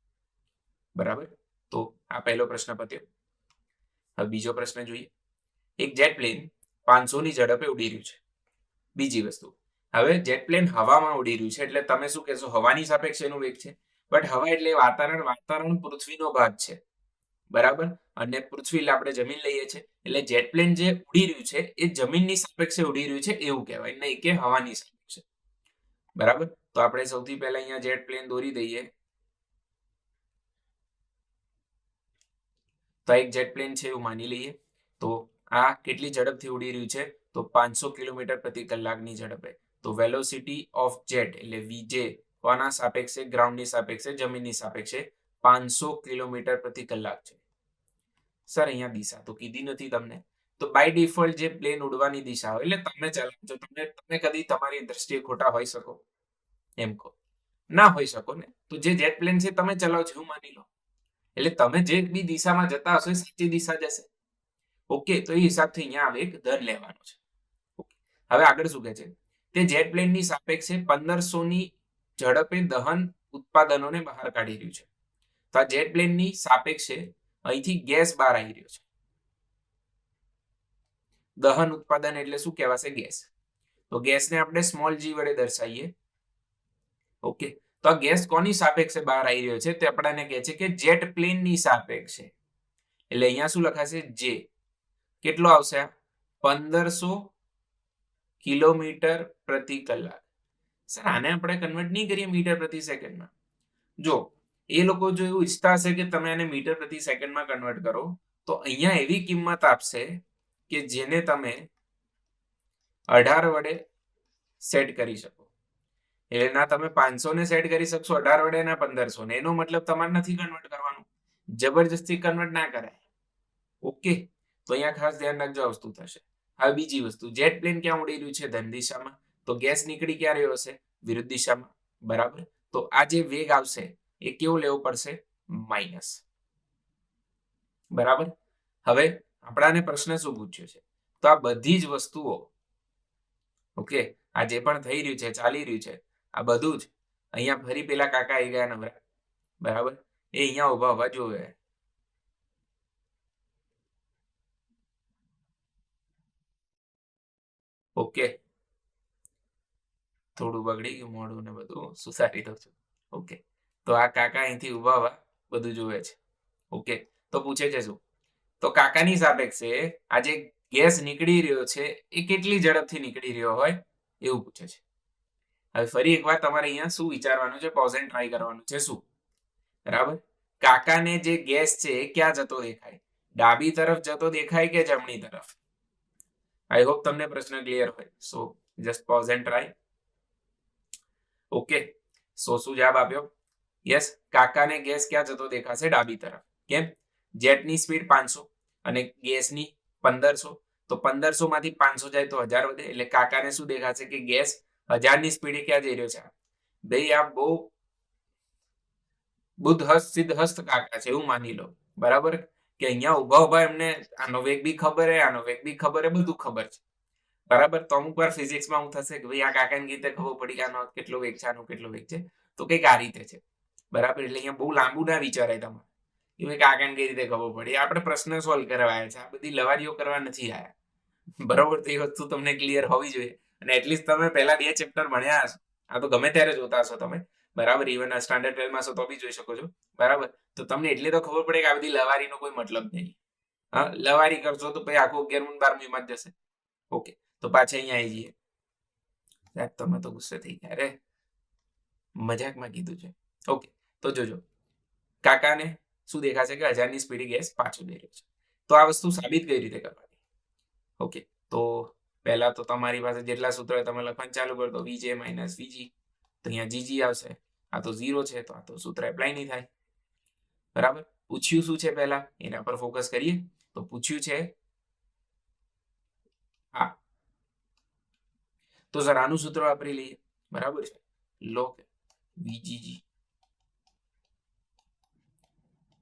બરાબર, તો આ પહેલો પ્રશ્ન પત્યો. હવે બીજો પ્રશ્ન જોઈએ. એક જેટ પ્લેન 500 ની ઝડપે ઉડી રહ્યું છે. બીજી વસ્તુ, હવે જેટ પ્લેન હવામાં ઉડી રહ્યું છે એટલે તમે શું કહેશો? હવાની સાપેક્ષે એનો વેગ છે, બટ હવા એટલે વાતાવરણ પૃથ્વીનો ભાગ છે. બરાબર, અને પૃથ્વી એટલે આપણે જમીન લઈએ છીએ, એટલે જેટ પ્લેન જે ઉડી રહ્યું છે એ જમીનની સાપેક્ષે ઉડી રહ્યું છે એવું કહેવાય, નહીં કે હવાની સાપેક્ષે. બરાબર, તો આપણે સૌથી પહેલા અહીંયા જેટ પ્લેન દોરી દઈએ. તો એક જેટ પ્લેન છે એવું માની લઈએ. તો આ કેટલી ઝડપથી ઉડી રહ્યું છે? તો 500 કિલોમીટર પ્રતિ કલાકની ઝડપે. તો વેલોસિટી ઓફ જેટ એટલે VJ કોના સાપેક્ષે? ગ્રાઉન્ડની સાપેક્ષે, જમીનની સાપેક્ષે 500 કિલોમીટર પ્રતિ કલાક છે. સર અહીંયા દિશા તો કીધી નથી તમને. તો બાય ડિફોલ્ટ જે પ્લેન ઉડવાની દિશા હોય એટલે તમે ચલાવજો, તમે કદી તમારી દ્રષ્ટિએ ખોટા હોઈ શકો એમ કહો? ના હોઈ શકો ને. તો જે જેટ પ્લેન છે તમે ચલાવો છો એવું માની લો, એટલે તમે જે બી દિશામાં જતા હશો એ સાચી દિશા જશે. ઓકે, તો એ હિસાબથી અહીંયા વેગ દર લેવાનો છે. ઓકે, હવે આગળ શું કહે છે? તે જેટ પ્લેનની સાપેક્ષે 1500 ની ઝડપે દહન ઉત્પાદનોને બહાર કાઢી રહ્યું છે. તો આ જેટ પ્લેનની સાપેક્ષે અહીંથી ગેસ બહાર આવી રહ્યો છે. દહન ઉત્પાદન એટલે શું કહેવાશે? ગેસ. તો ગેસને આપણે સ્મોલ g વડે દર્શાવીએ. ઓકે, તો આ ગેસ કોની સાપેક્ષે બહાર આવી રહ્યો છે? તે આપણને કહે છે કે જેટ પ્લેનની સાપેક્ષે. એટલે અહીંયા શું લખાશે? જે. કેટલો આવશે? 1500 કિલોમીટર પ્રતિ કલાક. સર આને આપણે કન્વર્ટ નહીં કરીએ મીટર પ્રતિ સેકન્ડમાં? જો એ લોકો જો એવું ઈચ્છતા હશે કે તમે આને મીટર પ્રતિ સેકન્ડમાં કન્વર્ટ કરો, તો અહીંયા એવી કિંમત આપશે કે જેને તમે 18 વડે સેટ કરી શકો. એટલે ના તમે 500 ને સેટ કરી શકશો 18 વડે, ના 1500 ને. એનો મતલબ તમારે નથી કન્વર્ટ કરવાનું, જબરજસ્તી કન્વર્ટ ના કરાય. ઓકે, તો અહીંયા ખાસ ધ્યાન રાખજો આ વસ્તુ થશે. હવે બીજી વસ્તુ, જેટ પ્લેન ક્યાં ઉડી રહ્યું છે? ધન દિશામાં. તો ગેસ નીકળી ક્યાં રહ્યો હશે? વિરુદ્ધ દિશામાં. બરાબર, તો આ જે વેગ આવશે એ કેવો લેવો પડશે? માઇનસ. બરાબર. હવે આપણાને પ્રશ્ન શું પૂછ્યો છે? તો આ બધી જ વસ્તુઓ, ઓકે, આ જે પણ થઈ રહ્યું છે, ચાલી રહ્યું છે, આ બધું જ અહીંયા ફરી પેલા કાકા આવી ગયા નવરા. બરાબર. એ અહીંયા ઉભા ઉભા જોવે. ઓકે, થોડું બગડી ગયું મોઢું ને બધું, સુધારી દઉં છું. ઓકે, તો આ કાકા અહીંથી ઉભા ઉભા બધું જોવે છે. ઓકે, તો પૂછે છે શું? તો કાકાની સાપેક્ષે આ જે ગેસ નીકળી રહ્યો છે એ કેટલી ઝડપથી નીકળી રહ્યો હોય એવું પૂછે છે. હવે ફરી એકવાર તમારે અહીંયા શું વિચારવાનું છે? પોઝ એન્ડ ટ્રાય કરવાનું છે. શું? બરાબર. કાકાને જે ગેસ છે એ ક્યાં જતો દેખાય? ડાબી તરફ જતો દેખાય કે જમણી તરફ? આઈ હોપ તમને પ્રશ્ન ક્લિયર હોય. So just pause and try. Okay, શું જવાબ આપ્યો? યસ, કાકાને ગેસ ક્યાં જતો દેખાશે? ડાબી તરફ. કેમ? જેટની સ્પીડ 500 અને ગેસની 1500, તો 1500 માંથી 500 જાય તો 1000 વધે, એટલે કાકાને શું દેખાશે કે ગેસ 1000 ની સ્પીડે ક્યાં જઈ રહ્યો છે? ભાઈ આ બહુ બુદ્ધ હસ્ત સિદ્ધ હસ્ત કાકા છે એવું માની લો. બરાબર, કે અહીંયા ઉભા ઉભા એમને આનો વેગ બી ખબર હે, આનો વેગ બી ખબર હે, બધું ખબર છે. બરાબર. તો અમુક વાર ફિઝિક્સમાં હું થશે કે ભાઈ આ કાકાને રીતે ખબર પડી કે આનો કેટલો વેગ છે, આનો કેટલો વેગ છે, તો કંઈક આ રીતે છે. બરાબર. એટલે અહીંયા બહુ લાંબુ ના વિચારાય તમારે કે ભાઈ કાકાને કઈ રીતે ખબર પડી. આપણે પ્રશ્ન સોલ્વ કરવા આવ્યા છે, આ બધી લવારીઓ કરવા નથી આવ્યા. બરોબર. તો એ વસ્તુ તમને ક્લિયર હોવી જોઈએ. અને એટલીસ્ટ તમે પહેલા 2 ચેપ્ટર ભણ્યા હશો. આ તો ગમે ત્યારે જોતા હશો તમે. બરાબર. ઇવન સ્ટાન્ડર્ડ 12 માં છો તો બી જોઈ શકો છો. બરાબર. તો તમને એટલી તો ખબર પડે કે આ બધી લવારીનો કોઈ મતલબ નહીં. હા, લવારી કરશો તો પછી આખું 11મું 12મું માં જ જશે. ઓકે, તો પાછા અહીંયા આવી જઈએ. સાહેબ તમે તો ગુસ્સે થઈ ગયા. અરે મજાકમાં કીધું છે. ઓકે, તો જોજો કાકાને શું દેખાશે કે 1000 ની સ્પીડે ગેસ પાછો જઈ રહ્યો છે. તો આ વસ્તુ સાબિત કઈ રીતે કરવાની? ઓકે, તો પહેલા તો તમારી પાસે જેટલા સૂત્રો હોય તમે લખવાનું ચાલુ કરો. તો વીજે માઇનસ વીજી, તો અહીંયા જીજી આવશે. આ તો 0 છે તો આ તો સૂત્ર એપ્લાય નહીં થાય. બરાબર. પૂછ્યું શું છે પહેલા એના પર ફોકસ કરીએ. તો પૂછ્યું છે આ. તો સર આનું સૂત્ર વાપરી લઈએ. બરાબર છે. લો વીજીજી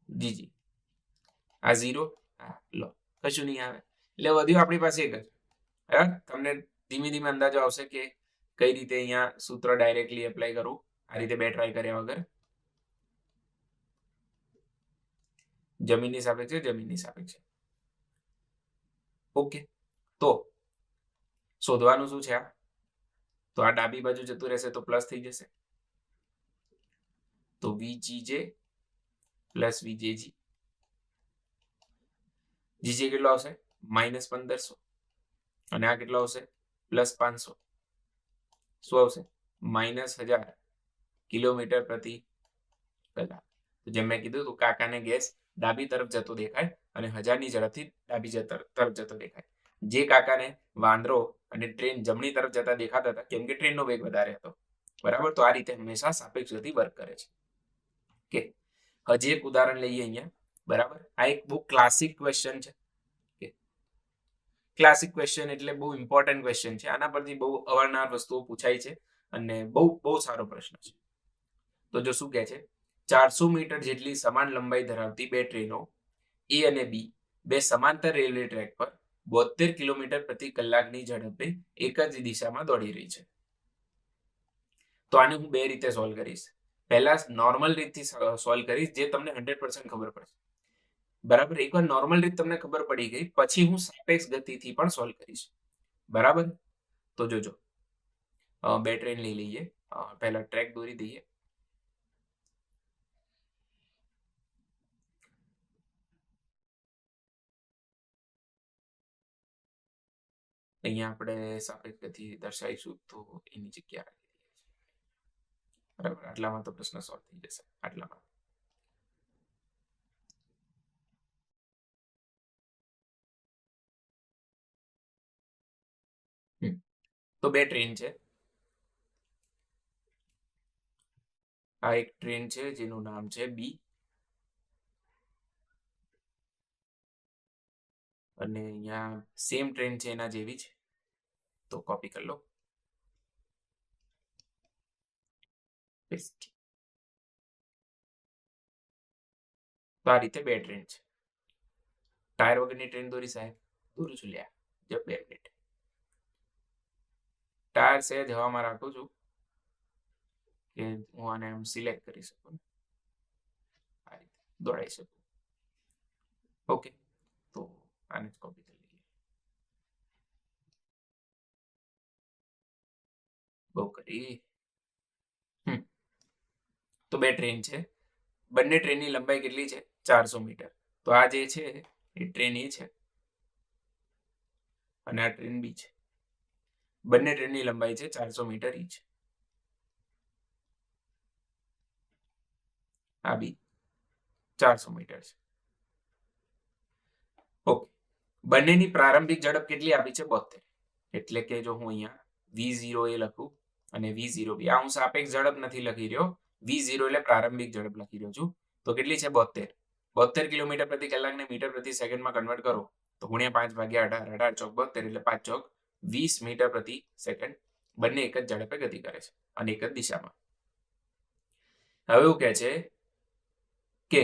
જીજી, આ 0, આ લો, કશું નહીં આવે. એટલે વધ્યું આપણી પાસે એક જ. બરાબર. તમને ધીમે ધીમે અંદાજો આવશે કે કઈ રીતે અહીંયા સૂત્ર ડાયરેક્ટલી એપ્લાય કરવું. આ રીતે બે ટ્રાય કર્યા વગર. જમીનની સાપેક્ષે જમીનની સાપેક્ષે. ઓકે, તો શોધવાનું શું છે? આ તો આ ડાબી બાજુ જતું રહેશે તો પ્લસ થઈ જશે. તો વીજીજે પ્લસ વીજેજી. જીજે કેટલો આવશે? -1500. અને આ કેટલો આવશે? +500. શું આવશે? -1000 કિલોમીટર પ્રતિ કલાક. તો જેમ મેં કીધું હતું કાકાને ગેસ ડાબી તરફ જતો દેખાય અને 1000 ની ઝડપથી ડાબી તરફ જતો દેખાય. જે કાકાને વાંદરો અને ટ્રેન જમણી તરફ જતા દેખાતા હતા કેમ કે ટ્રેનનો વેગ વધારે હતો. બરાબર. તો આ રીતે હંમેશા સાપેક્ષ ગતિ વર્ક કરે છે. કે હજી એક ઉદાહરણ લઈએ અહીંયા. બરાબર. આ એક બહુ ક્લાસિક ક્વેશ્ચન છે. ક્લાસિક ક્વેશ્ચન એટલે બહુ ઇમ્પોર્ટન્ટ ક્વેશ્ચન છે. આના પરથી બહુ અવારનવાર વસ્તુઓ પૂછાય છે અને બહુ સારો પ્રશ્ન છે. તો જો શું કહે છે? 400 મીટર જેટલી સમાન લંબાઈ ધરાવતી બે ટ્રેનો એ અને બી બે સમાંતર રેલવે ટ્રેક પર 72 કિલોમીટર પ્રતિ કલાકની ઝડપે એક જ દિશામાં દોડી રહી છે. તો આને હું બે રીતે સોલ્વ કરીશ. પહેલા નોર્મલ રીતથી સોલ્વ કરીશ જે તમને 100% ખબર પડશે. બરાબર. એકવાર નોર્મલ રીત તમને ખબર પડી ગઈ પછી હું સાપેક્ષ ગતિથી પણ સોલ્વ કરીશ. બરાબર. તો જોજો બે ટ્રેન લઈ લઈએ. પહેલા ટ્રેક દોરી દઈએ. અહીંયા આપણે સાપેક્ષ ગતિ દર્શાવીશું તો એની જગ્યા બરાબર. આટલામાં તો પ્રશ્ન સોલ્વ થઈ જશે. આટલામાં તો બે ટ્રેન છે. આ એક ટ્રેન છે જેનું નામ છે બી અને અહીંયા સેમ ટ્રેન છે એના જેવી જ. તો કોપી કરી લો. તો આ રીતે બે ટ્રેન છે. ટાયર વગરની ટ્રેન દોરી સાહેબ, દોરું છું લ્યા, જો 2 મિનિટ. ટાયર સહેજ હવામાં રાખું છું કે હું આને એમ સિલેક્ટ કરી શકું, આ રીતે દોડાઈ શકું. ઓકે, તો આને કોપી કરી લઈએ. બહુ કરી. તો બે ટ્રેન છે, બંને ટ્રેનની લંબાઈ કેટલી છે? 400 મીટર. તો આ જે છે એ ટ્રેન એ છે અને આ ટ્રેન બી છે. બંને ટ્રેનની લંબાઈ છે 400 મીટર ઈચ. આ બી 400 મીટર છે. ઓકે, બંનેની પ્રારંભિક ઝડપ કેટલી આપી છે? 72. એટલે કે જો હું અહીંયા v0 એ લખું અને v0 બી, આ હું સાપેક્ષ ઝડપ નથી લખી રહ્યો, v0 એટલે પ્રારંભિક ઝડપ લખી રહ્યો છું. તો કેટલી છે? 72. 72 કિલોમીટર પ્રતિ કલાકને મીટર પ્રતિ સેકન્ડમાં કન્વર્ટ કરો તો ગુણ્યા 5 ભાગ્યા 18, 18 ચોક 72 એટલે 5 ચોક 20 મીટર પ્રતિ સેકન્ડ. બંને એક જ ઝડપે ગતિ કરે છે અને એક જ દિશામાં. હવે એવું કહે છે કે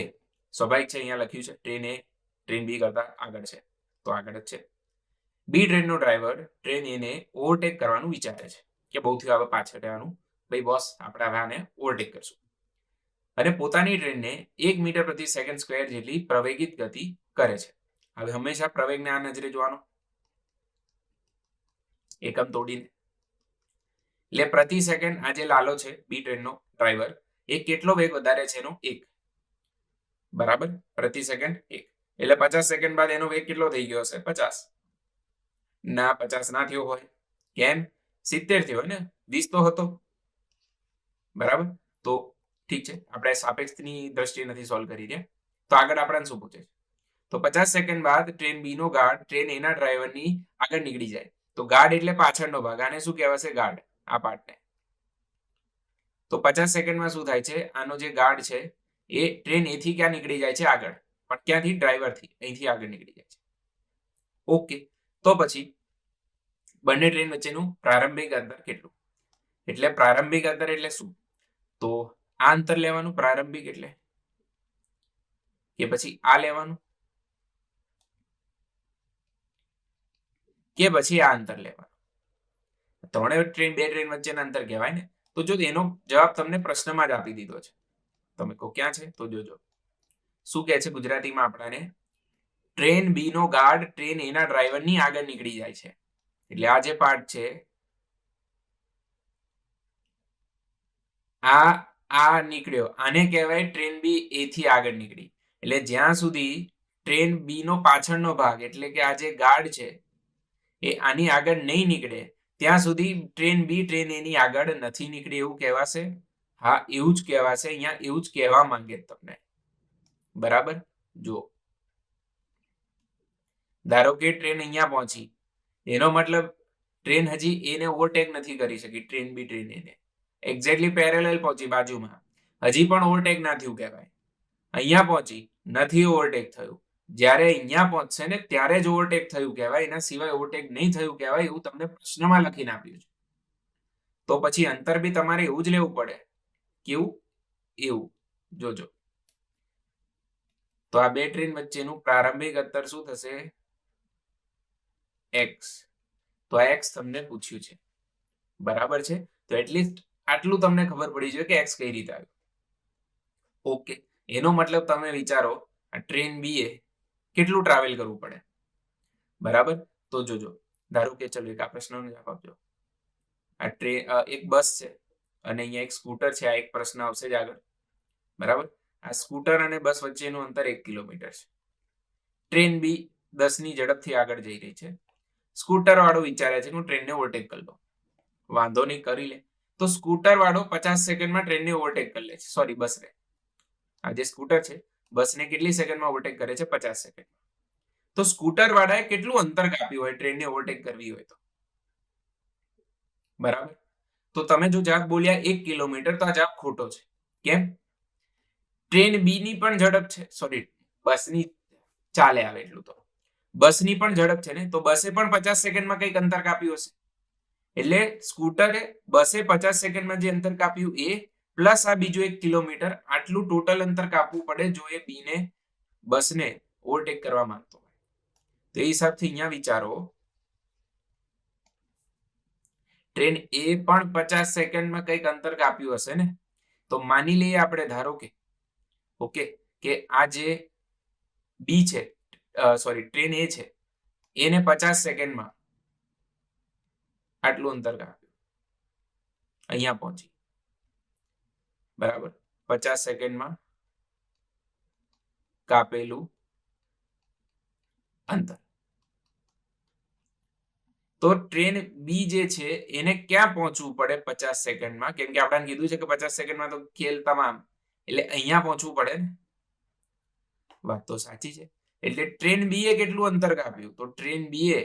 સ્વાભાવિક છે, અહીંયા લખ્યું છે ટ્રેન એ ટ્રેન બી કરતા આગળ છે, તો આગળ જ છે. બી ટ્રેનનો ડ્રાઈવર ટ્રેન એને ઓવરટેક કરવાનું વિચારે છે કે બહુ થયું, હવે પાછળ રહેવાનું, ભાઈ બોસ આપણે હવે આને ઓવરટેક કરશું, અને પોતાની ટ્રેનને 1 મીટર પ્રતિ સેકન્ડ સ્ક્વેર જેટલી પ્રવેગિત ગતિ કરે છે. હવે હંમેશા પ્રવેગને આ નજરે જોવાનો, એકમ તોડીને. એટલે પ્રતિ સેકન્ડ આ જે લાલો છે બી ટ્રેનનો ડ્રાઈવર, એ કેટલો વેગ વધારે છે? એનો 1. બરાબર, પ્રતિ સેકન્ડ 1 એટલે 50 સેકન્ડ બાદ એનો વેગ કેટલો થઈ ગયો હશે? 50. ના, 50 ના થયો હોય. કેમ? 70 થયો ને, 20 તો હતો. બરાબર, તો ઠીક છે, આપણે સાપેક્ષની દ્રષ્ટિએ નથી સોલ્વ કરી રહ્યા. તો આગળ આપણને શું પૂછે છે? તો 50 સેકન્ડ બાદ ટ્રેન બી નો ગાર્ડ ટ્રેન એના ડ્રાઈવરની આગળ નીકળી જાય. તો ગાર્ડ એટલે પાછળનો ભાગ, આને શું કહેવાશે? ગાર્ડ, આ પાર્ટને. તો 50 સેકન્ડમાં શું થાય છે? આનો જે ગાર્ડ છે એ ટ્રેન એથી ક્યાં નીકળી જાય છે? આગળ. પણ ક્યાંથી? ડ્રાઈવરથી, અહીંથી આગળ નીકળી જાય છે. ઓકે, તો પછી બંને ટ્રેન વચ્ચેનું પ્રારંભિક અંતર કેટલું? એટલે પ્રારંભિક અંતર એટલે શું? તો આ અંતર લેવાનું પ્રારંભિક, એટલે કે પછી આ લેવાનું કે પછી આ અંતર લેવાનું? ત્રણેય ટ્રેન, બે ટ્રેન વચ્ચેના અંતર કહેવાય ને. તો જો એનો જવાબ તમને પ્રશ્નમાં જ આપી દીધો છે, તમે કહો ક્યાં છે? તો જોજો શું કહે છે ગુજરાતીમાં આપણાને, ટ્રેન બી નો ગાર્ડ ટ્રેન એના ડ્રાઈવરની આગળ નીકળી જાય છે. એટલે આ જે પાર્ટ છે, આ નીકળ્યો, આને કહેવાય ટ્રેન બી એ થી આગળ નીકળી. એટલે જ્યાં સુધી ટ્રેન બી નો પાછળનો ભાગ એટલે કે આ જે ગાર્ડ છે એ આની આગળ નહીં નીકળે ત્યાં સુધી ટ્રેન બી ટ્રેન એની આગળ નથી નીકળી, એવું કહેવાશે? હા, એવું જ કહેવાશે. અહીંયા એવું જ કહેવા માંગે તમને. બરાબર, જો ધારો કે ટ્રેન અહીંયા પહોંચી, એનો મતલબ ટ્રેન હજી એને ઓવરટેક નથી કરી શકી. ટ્રેન બી ટ્રેન એને એક્ઝેક્ટલી પેરેલલ પહોંચી બાજુમાં, હજી પણ ઓવરટેક ના થયું કહેવાય. અહીંયા પહોંચી, નથી ઓવરટેક થયું. જ્યારે અહીંયા પહોંચશે ને ત્યારે જ ઓવરટેક થયું કહેવાય, એના સિવાય ઓવરટેક નહીં થયું કહેવાય, એવું તમને પ્રશ્નમાં લખીને આપ્યું છે. તો પછી અંતર બી તમારે એવું જ લેવું પડે. કેવું? એવું. જોજો, તો આ બે ટ્રેન વચ્ચેનું પ્રારંભિક અંતર શું થશે? x. તો આ x તમને પૂછ્યું છે, બરાબર છે. તો એટલીસ્ટ આટલું તમને ખબર પડી જોઈએ કે x કઈ રીતે આવ્યું. ઓકે, એનો મતલબ તમે વિચારો આ ટ્રેન બી એ કેટલું ટ્રાવેલ કરવું પડે? બરાબર, તો જોજો, ધારો કે ચલો એક આ પ્રશ્નનો જવાબ આપજો. આ ટ્રેન, એક બસ છે અને અહીંયા એક સ્કૂટર છે. આ એક પ્રશ્ન આવશે જ આગળ. બરાબર, આ સ્કૂટર અને બસ વચ્ચેનું અંતર 1 કિલોમીટર છે. ટ્રેન બી 10 ની ઝડપથી આગળ જઈ રહી છે. સ્કૂટર વાળો વિચારે છે કે હું ટ્રેનને ઓવરટેક કરી લઉં. વાંધો નહીં, કરી લે. તો સ્કૂટર વાળો 50 સેકન્ડમાં ટ્રેનને ઓવરટેક કરી લે છે. સોરી, બસને. આ જે સ્કૂટર છે બસને કેટલી સેકન્ડમાં ઓવરટેક કરે છે? 50 સેકન્ડ. તો સ્કૂટર વાળાએ કેટલું અંતર કાપ્યું હોય ટ્રેનને ઓવરટેક કરવી હોય તો? બરાબર, તો તમે જો જવાબ બોલ્યા 1 કિલોમીટર, તો આ જવાબ ખોટો છે. કેમ? ટ્રેન બી ની પણ ઝડપ છે, સોરી બસની ચાલે આવે એટલું તો બસની પણ ઝડપ છે ને, તો બસે પણ 50 સેકન્ડમાં કંઈક અંતર કાપ્યું હશે. એટલે સ્કૂટરે બસે 50 સેકન્ડમાં જે અંતર કાપ્યું એ પ્લસ આ બીજું 1 કિલોમીટર, આટલું ટોટલ અંતર કાપવું પડે જો એ બી ને બસને ઓવરટેક કરવા માંગતો હોય તો એ હિસાબથી અહીંયા વિચારો ટ્રેન એ પણ 50 સેકન્ડમાં કંઈક અંતર કાપ્યું હશે ને. તો માની લઈએ આપણે, ધારો કે ઓકે કે આ જે બી છે, સોરી ટ્રેન એ છે, એને 50 સેકન્ડમાં આટલું અંતર કાપ્યું, અહીંયા પહોંચી, બરાબર, 50 સેકન્ડમાં કાપેલું અંતર. તો ટ્રેન બી જે છે એને ક્યાં પહોંચવું પડે 50 સેકન્ડમાં? કેમ કે આપણે કીધું છે કે 50 સેકન્ડમાં તો ખેલ તમામ, એટલે અહીંયા પહોંચવું પડે ને. વાત તો સાચી છે. એટલે ટ્રેન બી એ કેટલું અંતર કાપ્યું? તો ટ્રેન બી એ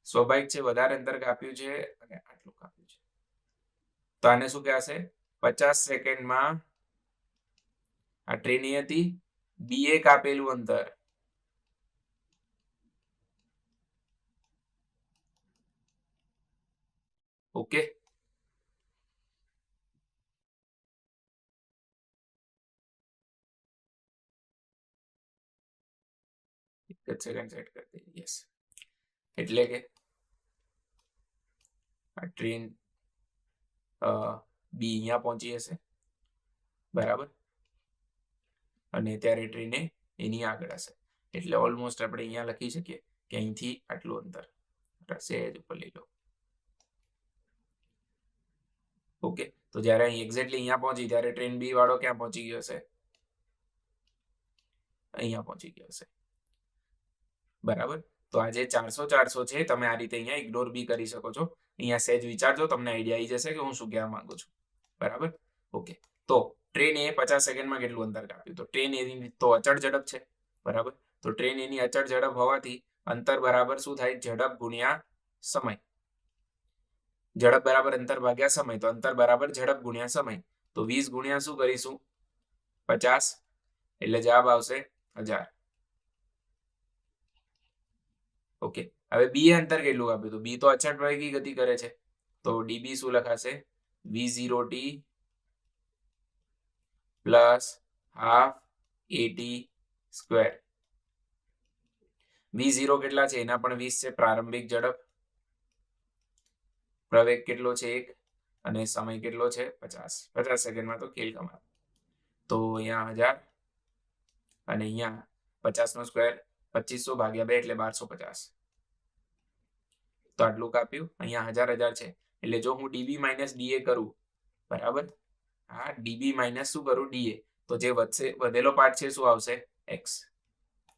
સ્વાભાવિક છે વધારે અંતર કાપ્યું છે અને આટલું કાપ્યું છે. તો આને શું કહેવાશે? 50 સેકન્ડમાં આ ટ્રેન એ હતી, બી એ કાપેલું અંતર. ઓકે, એક જ સેકન્ડ સેટ કરી દઈએ. યસ, એટલે કે આ ટ્રેન બી અહીંયા પહોંચી હશે, બરાબર, અને ત્યારે ટ્રેને એની આગળ હશે. એટલે ઓલમોસ્ટ આપણે અહીંયા લખી શકીએ કે અહીંથી આટલું અંતર, સહેજ ઉપર લઈ લો. ઓકે, તો જ્યારે અહીં એક્ઝેક્ટલી અહીંયા પહોંચી ત્યારે ટ્રેન બી વાળો ક્યાં પહોંચી ગયો હશે? અહીંયા પહોંચી ગયો હશે, બરાબર. તો આ જે 400 છે તમે આ રીતે અહીંયા ઇગ્નોર બી કરી શકો છો. અહીંયા સહેજ વિચારજો, તમને આઈડિયા આવી જશે કે હું શું કહેવા માંગુ છું, બરાબર. ઓકે, તો ટ્રેન એ 50 સેકન્ડમાં કેટલું અંતર કાપ્યું? તો ટ્રેન એની તો અચળ ઝડપ છે, બરાબર. તો ટ્રેન એની અચળ ઝડપ હોવાથી અંતર બરાબર શું થાય? ઝડપ ગુણ્યા સમય. ઝડપ બરાબર અંતર ભાગ્યા સમય, તો અંતર બરાબર ઝડપ ગુણ્યા સમય. તો 20 ગુણ્યા શું કરીશું? 50, એટલે જવાબ આવશે 1000. ઓકે, હવે બી એ અંતર કેટલું આપ્યું? તો બી તો અચળ પ્રવેગી ગતિ કરે છે, તો ડીબી શું લખાશે? v0t plus half at square. v0 કેટલા છે? એના પણ 20 છે. પ્રારંભિક ઝડપ, પ્રવેગ કેટલો છે? 1, અને સમય કેટલો છે? 50. 50 સેકન્ડમાં તો ખેલ કમાલ. તો અહીંયા 1000 અને અહીંયા 50 નો સ્ક્વેર 2500 ભાગ્યા 2 એટલે 1250. તો આટલું કાપ્યું. અહીંયા 1000 છે, એટલે જો હું ડીબી માઇનસ ડીએ કરું, બરાબર, હા ડીબી માઇનસ શું કરું? ડીએ, તો જે વધશે વધેલો પાર્ટ છે શું આવશે? એક્સ.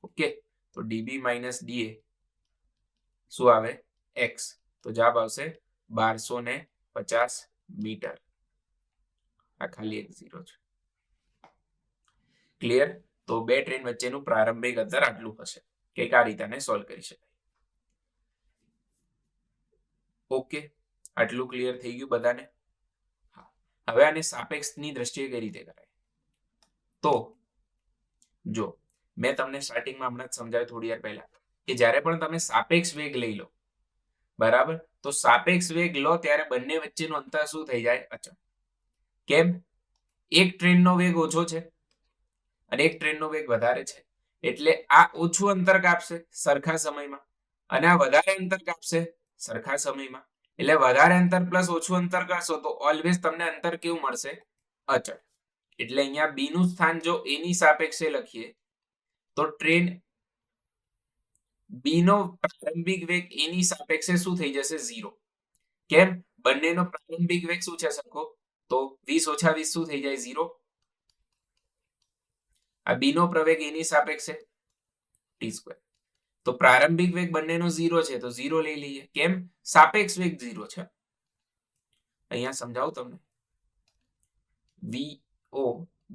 ઓકે, તો ડીબી માઇનસ ડીએ શું આવે? એક્સ. તો જવાબ આવશે 1250 મીટર. આ ખાલી એક ઝીરો છે. ક્લિયર? તો બે ટ્રેન વચ્ચેનું પ્રારંભિક અંતર આટલું હશે. કંઈક આ રીતે સોલ્વ કરી શકાય. ઓકે, આટલું ક્લિયર થઈ ગયું બધાને? હવે આને સાપેક્ષની દ્રષ્ટિએ કઈ રીતે કરાય? તો જો મેં તમને સ્ટાર્ટિંગમાં હમણાં જ સમજાવ્યું થોડી વાર પહેલા કે જ્યારે પણ તમે સાપેક્ષ વેગ લઈ લો, બરાબર, તો સાપેક્ષ વેગ લો ત્યારે બંને વચ્ચેનું અંતર શું થઈ જાય? અચળ. કેમ? એક ટ્રેનનો વેગ ઓછો છે અને એક ટ્રેનનો વેગ વધારે છે, એટલે આ ઓછું અંતર કાપશે સરખા સમયમાં, અને આ વધારે અંતર કાપશે સરખા સમયમાં. એટલે વધારે અંતર પ્લસ ઓછું અંતર કરશો તો ઓલવેઝ તમને અંતર કેવું મળશે? અચળ. એટલે અહીંયા બી નું સ્થાન જો એની સાપેક્ષે લખીએ તો ટ્રેન બી નો પ્રારંભિક વેગ એની સાપેક્ષે શું થઈ જશે? 0. કેમ? બંનેનો પ્રારંભિક વેગ શું છે સરખો? તો 20 ઓછા 20 શું થઈ જાય? 0. આ બી નો પ્રવેગ એની સાપેક્ષે ટી સ્ક્વેર. તો પ્રારંભિક વેગ બંનેનો 0 છે, તો 0 લઈ લઈએ. કેમ? સાપેક્ષ વેગ 0 છે. અહીંયા સમજાવું તમને. વીઓ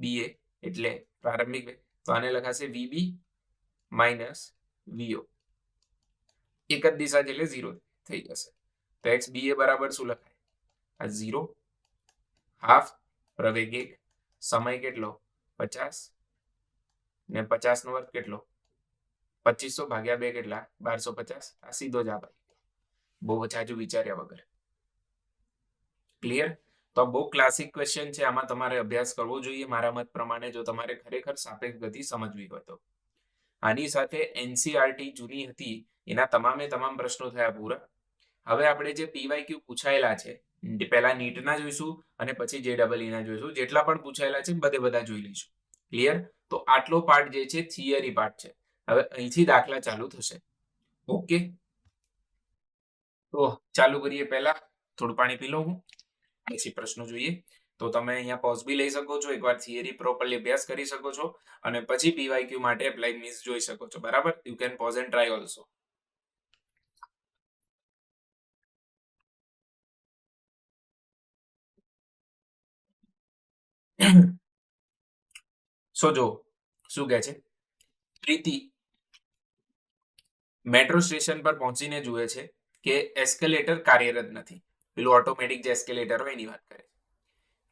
બી એ એટલે પ્રારંભિક વેગ, તો આને લખાશે વીબી માઇનસ વીઓ. એક જ દિશા એટલે 0 થઈ જશે. તો એક્સ બી એ બરાબર શું લખાય? આ 0 હાફ પ્રવેગ 1, સમય કેટલો? 50, ને 50 નો વર્ગ કેટલો? 2500 ભાગ્યા 2 કેટલા? 1250. આ સીધો જવાબ. બહુ જાજુ વિચાર્યા વગર. ક્લિયર? તો આ બહુ ક્લાસિક ક્વેશ્ચન છે, આમાં તમારે અભ્યાસ કરવો જોઈએ મારા મત પ્રમાણે, જો તમારે ખરેખર સાપેક્ષ ગતિ સમજવી હોય તો. આની સાથે એનસીઆરટી જૂની હતી એના તમામે તમામ પ્રશ્નો થયા પૂરા. હવે આપણે જે પીવાયક્યુ પૂછાયેલા છે, પહેલા નીટના જોઈશું અને પછી JEE ના જોઈશું. જેટલા પણ પૂછાયેલા છે બધા જોઈ લઈશું. ક્લિયર? તો આટલો પાર્ટ જે છે થિયરી પાર્ટ છે. હવે અહીંથી દાખલા ચાલુ થશે. ઓકે, તો ચાલુ કરીએ. પહેલા થોડું પાણી પી લઉં હું, પછી પ્રશ્નો જોઈએ. તો તમે અહીંયા પોઝ બી લઈ શકો છો, એકવાર થિયરી પ્રોપરલી અભ્યાસ કરી શકો છો અને પછી પીવાયક્યુ માટે એપ્લાય મીન્સ જોઈ શકો છો. બરાબર? You can pause and try also. So જો શું કહે છે, પ્રીતિ મેટ્રો સ્ટેશન પર પહોંચીને જુએ છે કે એસ્કેલેટર કાર્યરત નથી. પેલું ઓટોમેટિક જે એસ્કેલેટર હોય એની વાત કરે.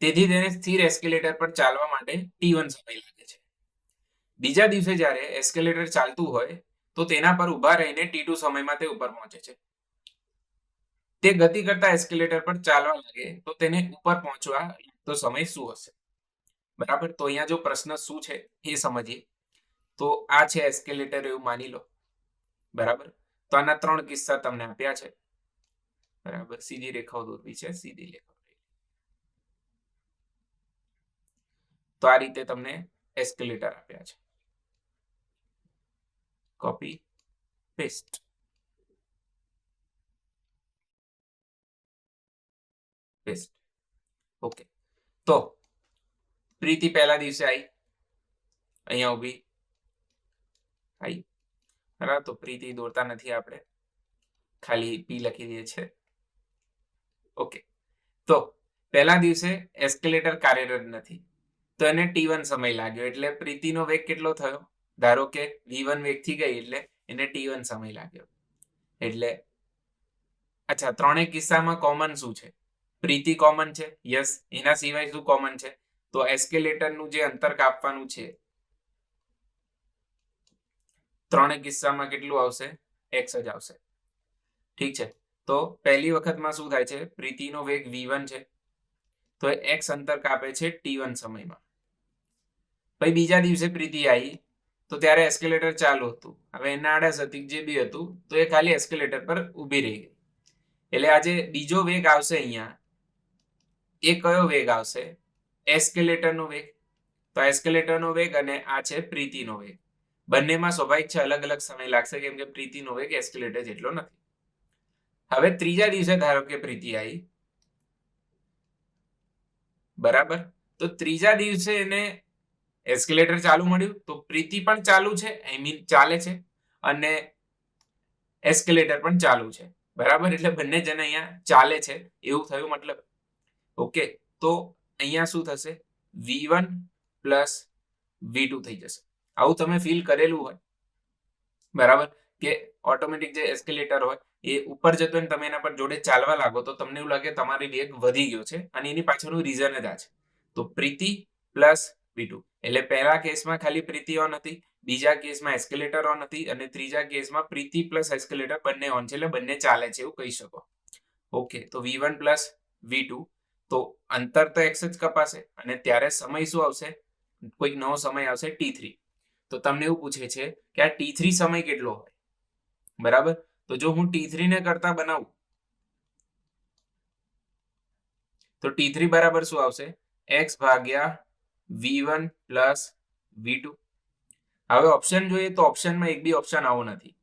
તેથી તેને સ્થિર એસ્કેલેટર પર ચાલવા માટે T1 સમય લાગે છે. બીજા દિવસે જ્યારે એસ્કેલેટર ચાલતું હોય તો તેના પર ઊભા રહીને T2 સમયમાં તે ઉપર પહોંચે છે. તે ગતિ કરતા એસ્કેલેટર પર ચાલવા લાગે તો તેને ઉપર પહોંચવા તો સમય શું હશે? બરાબર? તો અહીંયા જો પ્રશ્ન શું છે એ સમજીએ. તો આ છે એસ્કેલેટર એવું માની લો. બરાબર? તો આના 3 કિસ્સા તમને આપ્યા છે. બરાબર? સીધી રેખાઓ દોરવી છે, સીધી રેખાઓ. તો આ રીતે તમને એસ્કેલેટર આપ્યા છે. Copy paste. પેસ્ટ. ઓકે, તો પ્રીતિ પહેલા દિવસે આવી, અહીંયા ઊભી આવી. બરાબર? તો પ્રીતિ દોરતા નથી આપણે, ખાલી પી લખી દઈએ છે. ઓકે, તો પહેલા દિવસે એસ્કેલેટર કાર્યરત નથી તો એને T1 સમય લાગ્યો, એટલે પ્રીતિનો વેગ કેટલો થયો? ધારો કે V1 વેગથી ગઈ એટલે એને T1 સમય લાગ્યો. એટલે અચ્છા, ત્રણેય કિસ્સામાં કોમન શું છે? પ્રીતિ કોમન છે, યસ. એના સિવાય શું કોમન છે? તો એસ્કેલેટરનું જે અંતર કાપવાનું છે, ત્રણેય કિસ્સામાં કેટલું આવશે? x જ આવશે. ઠીક છે, તો પહેલી વખતમાં શું થાય છે? પ્રીતિનો વેગ V1 છે તો x અંતર કાપે છે T1 સમયમાં. પછી બીજા દિવસે પ્રીતિ આવી તો ત્યારે એસ્કેલેટર ચાલુ હતું. હવે એના આડા સતીક જે બી હતું તો એ ખાલી એસ્કેલેટર પર ઊભી રહી ગઈ. એટલે આજે બીજો વેગ આવશે અહીંયા, એ કયો વેગ આવશે? એસ્કેલેટરનો વેગ. તો એસ્કેલેટરનો વેગ અને આ છે પ્રીતિનો વેગ. બંનેમાં સ્વાભાવિક છે અલગ અલગ સમય લાગશે, કેમ કે પ્રીતિનો વેગ એસ્કેલેટર જેટલો નથી. હવે ત્રીજા દિવસે ધારો કે પ્રીતિ આવી, બરાબર? તો ત્રીજા દિવસે એને એસ્કેલેટર ચાલુ મળ્યું તો પ્રીતિ પણ ચાલુ છે, આઈ મીન ચાલે છે, અને એસ્કેલેટર પણ ચાલુ છે. બરાબર? એટલે બંને જણ અહીંયા ચાલે છે એવું થયું મતલબ. ઓકે, તો અહીંયા શું થશે? V1 પ્લસ V2 થઈ જશે. આવું તમે ફીલ કરેલું હોય, બરાબર, કે ઓટોમેટિક જે એસ્કેલેટર હોય એ ઉપર જતો હોય તમે એના પર જોડે ચાલવા લાગો તો તમને એવું લાગે તમારી વેગ વધી ગયો છે, અને એની પાછળનું રીઝન જ આ છે. તો પ્રીતિ પ્લસ V2 એટલે પહેલા કેસમાં ખાલી પ્રીતિ ઓન હતી, બીજા કેસમાં એસ્કેલેટર ઓન હતી, અને ત્રીજા કેસમાં પ્રીતિ પ્લસ એસ્કેલેટર બંને ઓન છે, એટલે બંને ચાલે છે એવું કહી શકો. ઓકે, તો V1 પ્લસ V2, તો અંતર તો x જ કપાશે અને ત્યારે સમય શું આવશે? કોઈક નવો સમય આવશે T3. તો તમને એવું પૂછે છે કે આ T3 સમય કેટલો હોય? બરાબર? તો જો હું T3 ને કરતા બનાવું તો T3 બરાબર શું આવશે? x ભાગ્યા V1 પ્લસ V2. હવે ઓપ્શન જોઈએ તો ઓપ્શનમાં એક બી ઓપ્શન આવો નથી.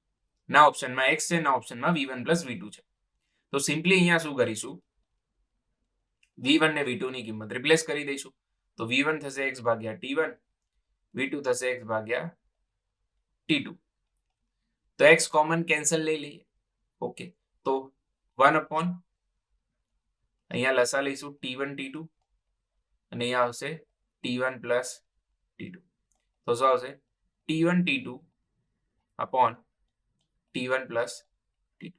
ના ઓપ્શનમાં x છે, ના ઓપ્શનમાં V1 પ્લસ V2 છે. તો સિમ્પલી અહીંયા શું કરીશું? V1 ને V2 ની કિંમત રિપ્લેસ કરી દઈશું. તો V1 થશે x ભાગ્યા T1, V2 થશે x ભાગ્યા T2. તો x કોમન કેન્સલ લઈ લઈએ. ઓકે, તો 1 અપોન અહીંયા લસા લઈશું T1 T2 અને અહીંયા આવશે T1 પ્લસ T2. તો શું આવશે? T1 T2 upon T1 plus T2.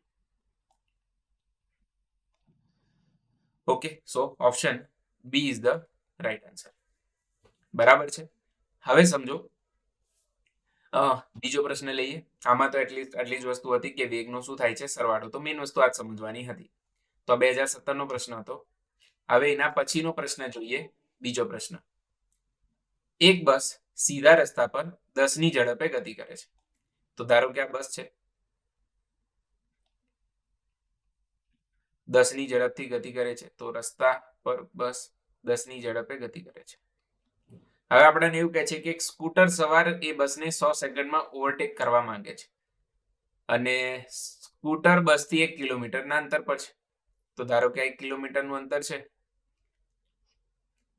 Okay, so option B is the right answer. બરાબર છે? હવે સમજો બીજો પ્રશ્ન લઈએ. આમાં તો આટલી જ વસ્તુ હતી કે વેગનો શું થાય છે સરવાળો. તો મેઇન વસ્તુ આ સમજવાની હતી. તો 2017 નો પ્રશ્ન હતો. હવે એના પછીનો પ્રશ્ન જોઈએ, બીજો પ્રશ્ન. એક બસ સીધા રસ્તા પર 10 ની ઝડપે ગતિ કરે છે. તો ધારો કે આ બસ છે, 10 ની ઝડપથી ગતિ કરે છે. તો રસ્તા પર બસ 10 ની ઝડપે ગતિ કરે છે. હવે આપણને એવું કહે છે કે એક સ્કૂટર સવાર એ બસને 100 સેકન્ડમાં ઓવરટેક કરવા માંગે છે અને સ્કૂટર બસ થી 1 કિલોમીટરના અંતર પર છે. તો ધારો કે 1 કિલોમીટરનું અંતર છે,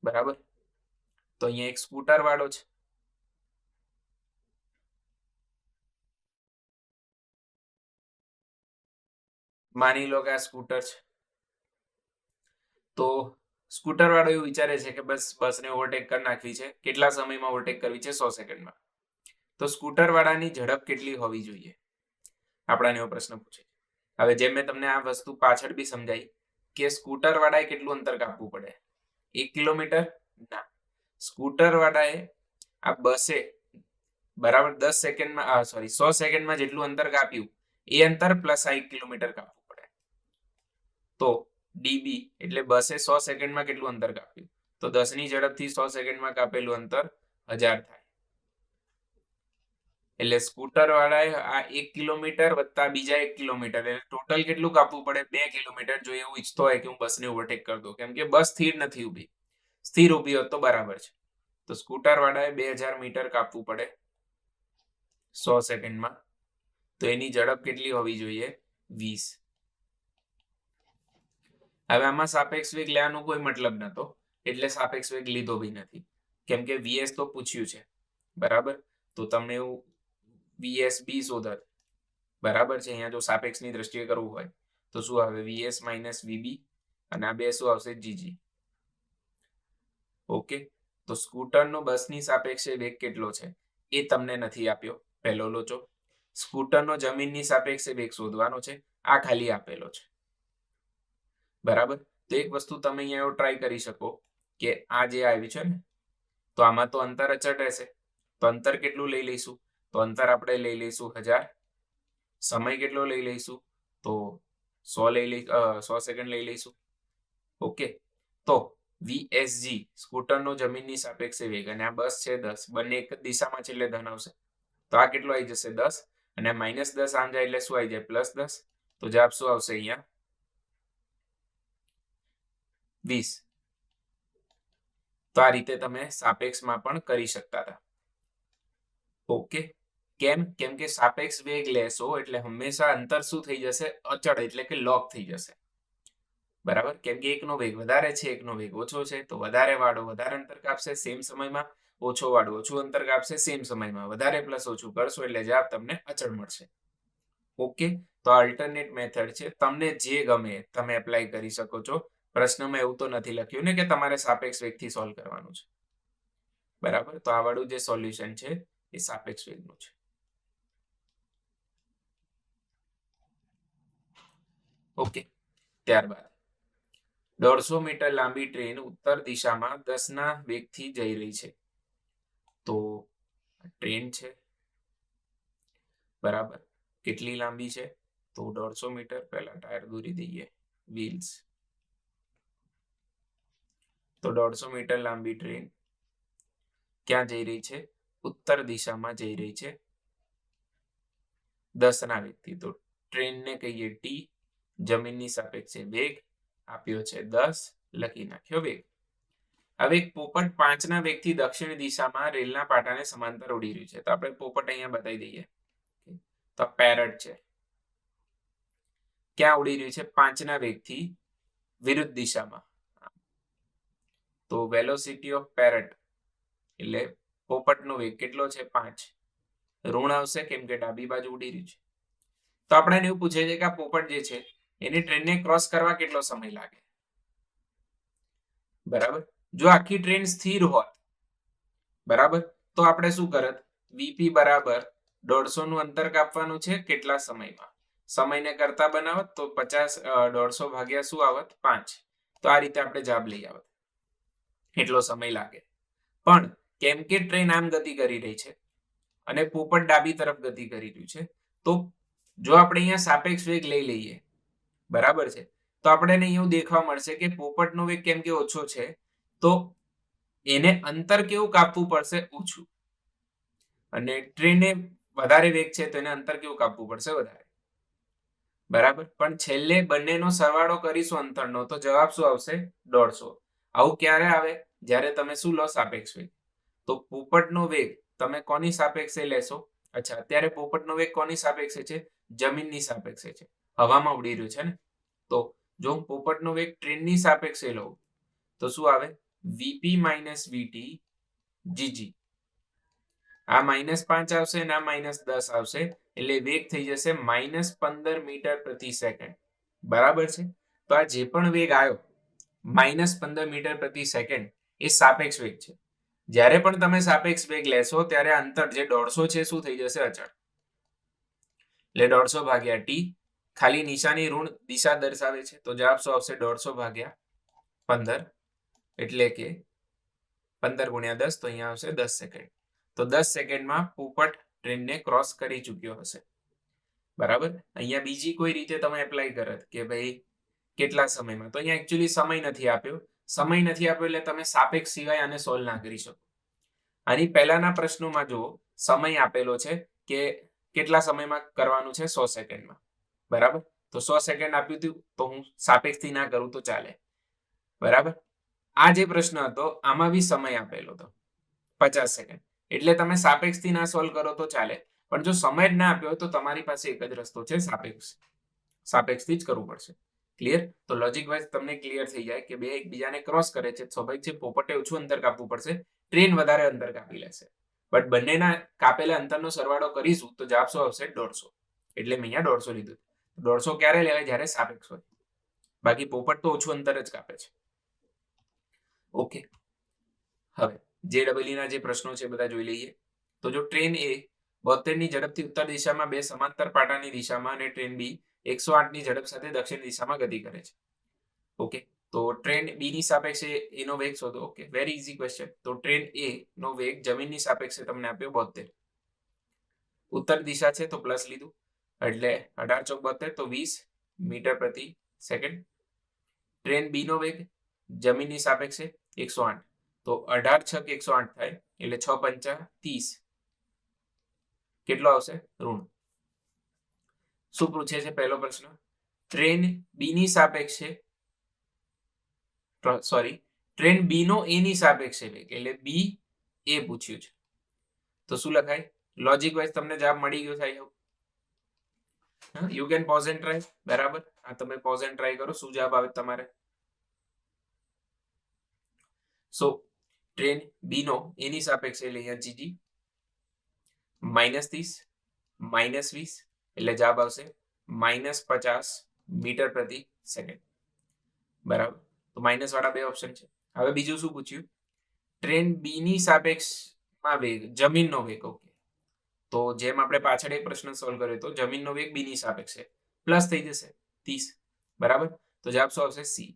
બરાબર. તો અહીંયા એક સ્કૂટર વાળો છે, માની લો કે આ સ્કૂટર છે. તો સ્કૂટર વાળો એવું વિચારે છે કે બસને ઓવરટેક કરી નાખવી છે. કેટલા સમયમાં ઓવરટેક કરવી છે? 100 સેકન્ડમાં. તો સ્કૂટર વાળાની ઝડપ કેટલી હોવી જોઈએ? આપણાને એવો પ્રશ્ન પૂછે. હવે જેમ મેં તમને આ વસ્તુ પાછળ બી સમજાઈ કે સ્કૂટર વાળાએ કેટલું અંતર કાપવું પડે? 1 કિલોમીટર? ના, સ્કૂટર વાળાએ આ બસે બરાબર 10 સેકન્ડમાં 100 સેકન્ડમાં જેટલું અંતર કાપ્યું એ અંતર પ્લસ આ 1 કિલોમીટર કાપવું પડે. તો ડીબી એટલે બસે 100 સેકન્ડમાં કેટલું અંતર કાપ્યું? તો 10 ની ઝડપથી 100 સેકન્ડમાં કાપેલું અંતર 1000 થાય. એટલે સ્કૂટર વાળાએ આ 1 કિલોમીટર વત્તા બીજા 1 કિલોમીટર એટલે ટોટલ કેટલું કાપવું પડે? 2 કિલોમીટર. જો એવું ઈચ્છતો હોય કે હું બસને ઓવરટેક કરી દઉં, કેમ કે બસ સ્થિર નથી ઊભી. સ્થિર ઊભી હોત તો બરાબર છે. તો સ્કૂટર વાળાએ 2000 મીટર કાપવું પડે 100 સેકન્ડમાં. તો એની ઝડપ કેટલી હોવી જોઈએ? 20. હવે આમાં સાપેક્ષ વેગ લેવાનો કોઈ મતલબ નતો, એટલે સાપેક્ષ વેગ લીધો બી નથી, કેમ કે વીએસ તો પૂછ્યું છે, બરાબર. તો તમને એવું વીએસ બી શોધત, બરાબર છે. અહીંયા જો સાપેક્ષની દ્રષ્ટિએ કરવું હોય તો શું આવે? વીએસ માઇનસ વીબી અને આ બે શું આવશે? જીજી. ઓકે. તો સ્કૂટરનો બસની સાપેક્ષે વેગ કેટલો છે એ તમને નથી આપ્યો, પહેલો લોચો. સ્કૂટરનો જમીનની સાપેક્ષે વેગ શોધવાનો છે, આ ખાલી આપેલો છે, બરાબર. તો એક વસ્તુ તમે અહીંયા એવો ટ્રાય કરી શકો કે આ જે આવ્યું છે ને, તો આમાં તો અંતર અચળ રહેશે. તો અંતર કેટલું લઈ લઈશું? તો અંતર આપણે લઈ લઈશું 1000. સમય કેટલો લઈ લઈશું? તો 100 સેકન્ડ લઈ લઈશું. ઓકે. તો વીએસજી સ્કૂટરનો જમીનની સાપેક્ષે વેગ અને આ બસ છે 10, બંને એક જ દિશામાં છે એટલે ધન આવશે. તો આ કેટલો આવી જશે? 10. અને -10 આમ જાય એટલે શું આવી જાય? +10. તો જવાબ શું આવશે અહીંયા? 20. તો આ રીતે તમે સાપેક્ષમાં પણ કરી શકતા હતા. ઓકે. કેમ? કેમ કે સાપેક્ષ વેગ લેશો એટલે હંમેશા અંતર શું થઈ જશે? અચળ, એટલે કે લોગ થઈ જશે, બરાબર. કેમ કે એકનો વેગ વધારે છે, એકનો વેગ ઓછો છે. તો વધારે વાળો વધારે અંતર કાપશે સેમ સમયમાં, ઓછો વાળો ઓછું અંતર કાપશે સેમ સમયમાં. વધારે પ્લસ ઓછું કરશો એટલે જવાબ તમને અચળ મળશે. ઓકે. તો અલ્ટરનેટ મેથડ છે, તમને જે ગમે તમે એપ્લાય કરી શકો છો. પ્રશ્નમાં એવું તો નથી લખ્યું ને કે તમારે સાપેક્ષ વેગથી સોલ્વ કરવાનું છે, બરાબર. તો આ વાળું જે સોલ્યુશન છે એ સાપેક્ષ વેગનું છે. ઓકે. ત્યારબાદ 150 મીટર લાંબી ટ્રેન ઉત્તર દિશામાં 10 ના વેગથી જઈ રહી છે. તો ટ્રેન છે, બરાબર. કેટલી લાંબી છે? તો 150 મીટર. પહેલા ટાયર દોરી દઈએ, વ્હીલ્સ. તો 150 મીટર લાંબી ટ્રેન ક્યાં જઈ રહી છે? ઉત્તર દિશામાં જઈ રહી છે 10 ના વેગથી. તો ટ્રેનને કહીએ ટી, જમીનની સાપેક્ષે વેગ આપ્યો છે 10, લખી નાખ્યો વેગ. હવે એક પોપટ 5 ના વેગથી દક્ષિણ દિશામાં રેલના પાટાને સમાંતર ઉડી રહ્યું છે. તો આપણે પોપટ અહીંયા બતાવી દઈએ. તો પેરટ છે, ક્યાં ઉડી રહ્યું છે? 5 ના વેગથી વિરુદ્ધ દિશામાં. તો વેલોસિટી ઓફ પેરટ એટલે પોપટનો વેગ કેટલો છે? 5. ઋણ આવશે કેમ કે ડાબી બાજુ ઉડી રહ્યું છે. તો આપણે એવું પૂછે છે કે આ પોપટ જે છે એની ટ્રેનને ક્રોસ કરવા કેટલો સમય લાગે, બરાબર. જો આખી ટ્રેન સ્થિર હોત, બરાબર, તો આપણે શું કરત? વીપી બરાબર 150 નું અંતર કાપવાનું છે કેટલા સમયમાં? સમયને કરતા બનાવત તો 50 150 ભાગ્યા શું આવત? 5. તો આ રીતે આપણે જવાબ લઈ આવત, એટલો સમય લાગે. પણ કેમ કે ટ્રેન આમ ગતિ કરી રહી છે અને પોપટ ડાબી તરફ ગતિ કરી રહ્યું છે, તો જો આપણે અહીંયા સાપેક્ષ વેગ લઈ લઈએ, બરાબર છે, તો આપણને એવું દેખવા મળશે કે પોપટનો વેગ કેમ કે ઓછો છે તો એને અંતર કેવું કાપવું પડશે? ઓછું. અને ટ્રેને વધારે વેગ છે તો એને અંતર કેવું કાપવું પડશે? વધારે. બરાબર. પણ છેલ્લે બંનેનો સરવાળો કરીશું અંતરનો તો જવાબ શું આવશે? 150. આવું ક્યારે આવે? જ્યારે તમે શું લો? સાપેક્ષ વેગ. તો પોપટનો વેગ તમે કોની સાપેક્ષે લેશો? અચ્છા, અત્યારે પોપટનો વેગ કોની સાપેક્ષે છે? જમીનની સાપેક્ષે છે. હવામાં ઉડી રહ્યું છે ને. તો જો હું પોપટનો વેગ ટ્રેનની સાપેક્ષે લઉં તો શું આવે? VP minus VT GG. આ -5 આવશે અને આ -10 આવશે એટલે વેગ થઈ જશે -15 મીટર પ્રતિ સેકન્ડ. બરાબર છે. તો આ જે પણ વેગ આવ્યો -15 મીટર પ્રતિ સેકન્ડ એ સાપેક્ષ વેગ છે. જ્યારે પણ તમે સાપેક્ષ વેગ લેશો ત્યારે અંતર જે 150 છે શું થઈ જશે? અચળ. એટલે 150 ભાગ્યા ટી. ખાલી નિશાની ઋણ દિશા દર્શાવે છે તો જવાબ શું આવશે? 150 ભાગ્યા 15 એટલે કે 15 ગુણ્યા 10 તો અહીંયા આવશે 10 સેકન્ડ. તો 10 સેકન્ડમાં પોપટ ટ્રેનને ક્રોસ કરી ચૂક્યો હશે. બરાબર. અહીંયા બીજી કોઈ રીતે તમે એપ્લાય કરત કે ભાઈ કેટલા સમયમાં, તો અહીંયા એકચ્યુઅલી સમય નથી આપ્યો. સમય નથી આપ્યો એટલે તમે સાપેક્ષ સિવાય આને સોલ્વ ના કરી શકો. આની પહેલાના પ્રશ્નોમાં જો સમય આપેલો છે કે કેટલા સમયમાં કરવાનું છે? 100 સેકન્ડમાં. બરાબર. તો 100 સેકન્ડ આપ્યું હતું તો હું સાપેક્ષથી ના કરું તો ચાલે. બરાબર. આ જે પ્રશ્ન હતો આમાં બી સમય આપેલો હતો 50 સેકન્ડ. એટલે તમે સાપેક્ષથી ના સોલ્વ કરો તો ચાલે. પણ જો સમય જ ના આપ્યો તો તમારી પાસે એક જ રસ્તો છે, સાપેક્ષથી જ કરવું પડશે. ક્લિયર? તો લોજિક વાઇઝ તમને ક્લિયર થઈ જાય કે બે એકબીજાને ક્રોસ કરે છે. સ્વાભાવિક છે પોપટે ઓછું અંતર કાપવું પડશે, ટ્રેન વધારે અંતર કાપી લેશે. બટ બંનેના કાપેલા અંતરનો સરવાળો કરીશું તો જવાબ શું આવશે? 150. એટલે મેં અહીંયા 150 લીધું. 150 ક્યારે લેવાય? જ્યારે સાપેક્ષ હોય. બાકી પોપટ તો ઓછું અંતર જ કાપે છે. ઓકે. હવે JEE ના જે પ્રશ્નો છે બધા જોઈ લઈએ. તો જો ટ્રેન એ 72 ની ઝડપથી ઉત્તર દિશામાં 2 સમાંતર પાટાની દિશામાં અને ટ્રેન બી 108 ની ઝડપ સાથે દક્ષિણ દિશામાં ગતિ કરે છે. ઓકે. તો ટ્રેન બી ની સાપેક્ષે એનો વેગ શોધો. Okay, very easy question. તો ટ્રેન એ નો વેગ જમીનની સાપેક્ષે તમને આપ્યો 72. ઉત્તર દિશા છે તો પ્લસ લીધું એટલે 18 ચોક 72 તો 20 મીટર પ્રતિ સેકન્ડ. ટ્રેન બી નો વેગ જમીનની સાપેક્ષે 108 તો 18 છક 108 થાય એટલે 6 પંચા 30. કેટલો આવશે? ઋણ. શું પૂછે છે પહેલો પ્રશ્ન? ટ્રેન બી ની સાપેક્ષે ટ્રેન બી નો એ ની સાપેક્ષે વેગ એટલે બી એ પૂછ્યું છે. તો શું લખાય? લોજિક વાઇઝ તમને જવાબ મળી ગયો થાય. You can pause and try. બરાબર. આ તમે પોઝ એન્ડ ટ્રાય કરો શું જવાબ આવે તમારે. સો ટ્રેન બી નો એની સાપેક્ષે એટલે અહીંયા જીટી -30 -20 એટલે જવાબ આવશે -50 મીટર પ્રતિ સેકન્ડ. બરાબર. તો માઇનસ વાળા બે ઓપ્શન છે. હવે બીજું શું પૂછ્યું? ટ્રેન બી ની સાપેક્ષમાં વેગ જમીનનો વેગ. ઓકે. તો જેમ આપણે પાછળ એક પ્રશ્ન સોલ્વ કર્યો તો જમીનનો વેગ બી ની સાપેક્ષે પ્લસ થઈ જશે 30. બરાબર. તો જવાબ શું આવશે? સી.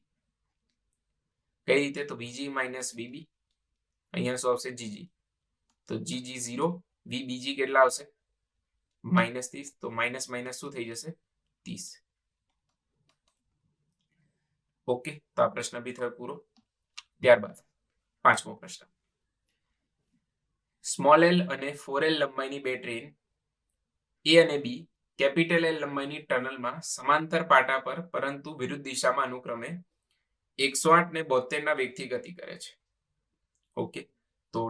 કઈ રીતે? તો VG માઇનસ VB. અહીંયા શું આવશે? GG. તો GG 0. VBG કેટલા આવશે? -30. તો માઇનસ માઇનસ શું થઈ જશે? 30. ઓકે. તો આ પ્રશ્ન બી થયો પૂરો. ત્યારબાદ પાંચમો પ્રશ્ન. સ્મોલ એલ અને 4L લંબાઈની બે ટ્રેન એ અને બી કેપિટલ એલ લંબાઈની ટનલમાં સમાંતર પાટા પર પરંતુ વિરુદ્ધ દિશામાં અનુક્રમે 108 ને 72 ના વેગથી ગતિ કરે છે. ઓકે. તો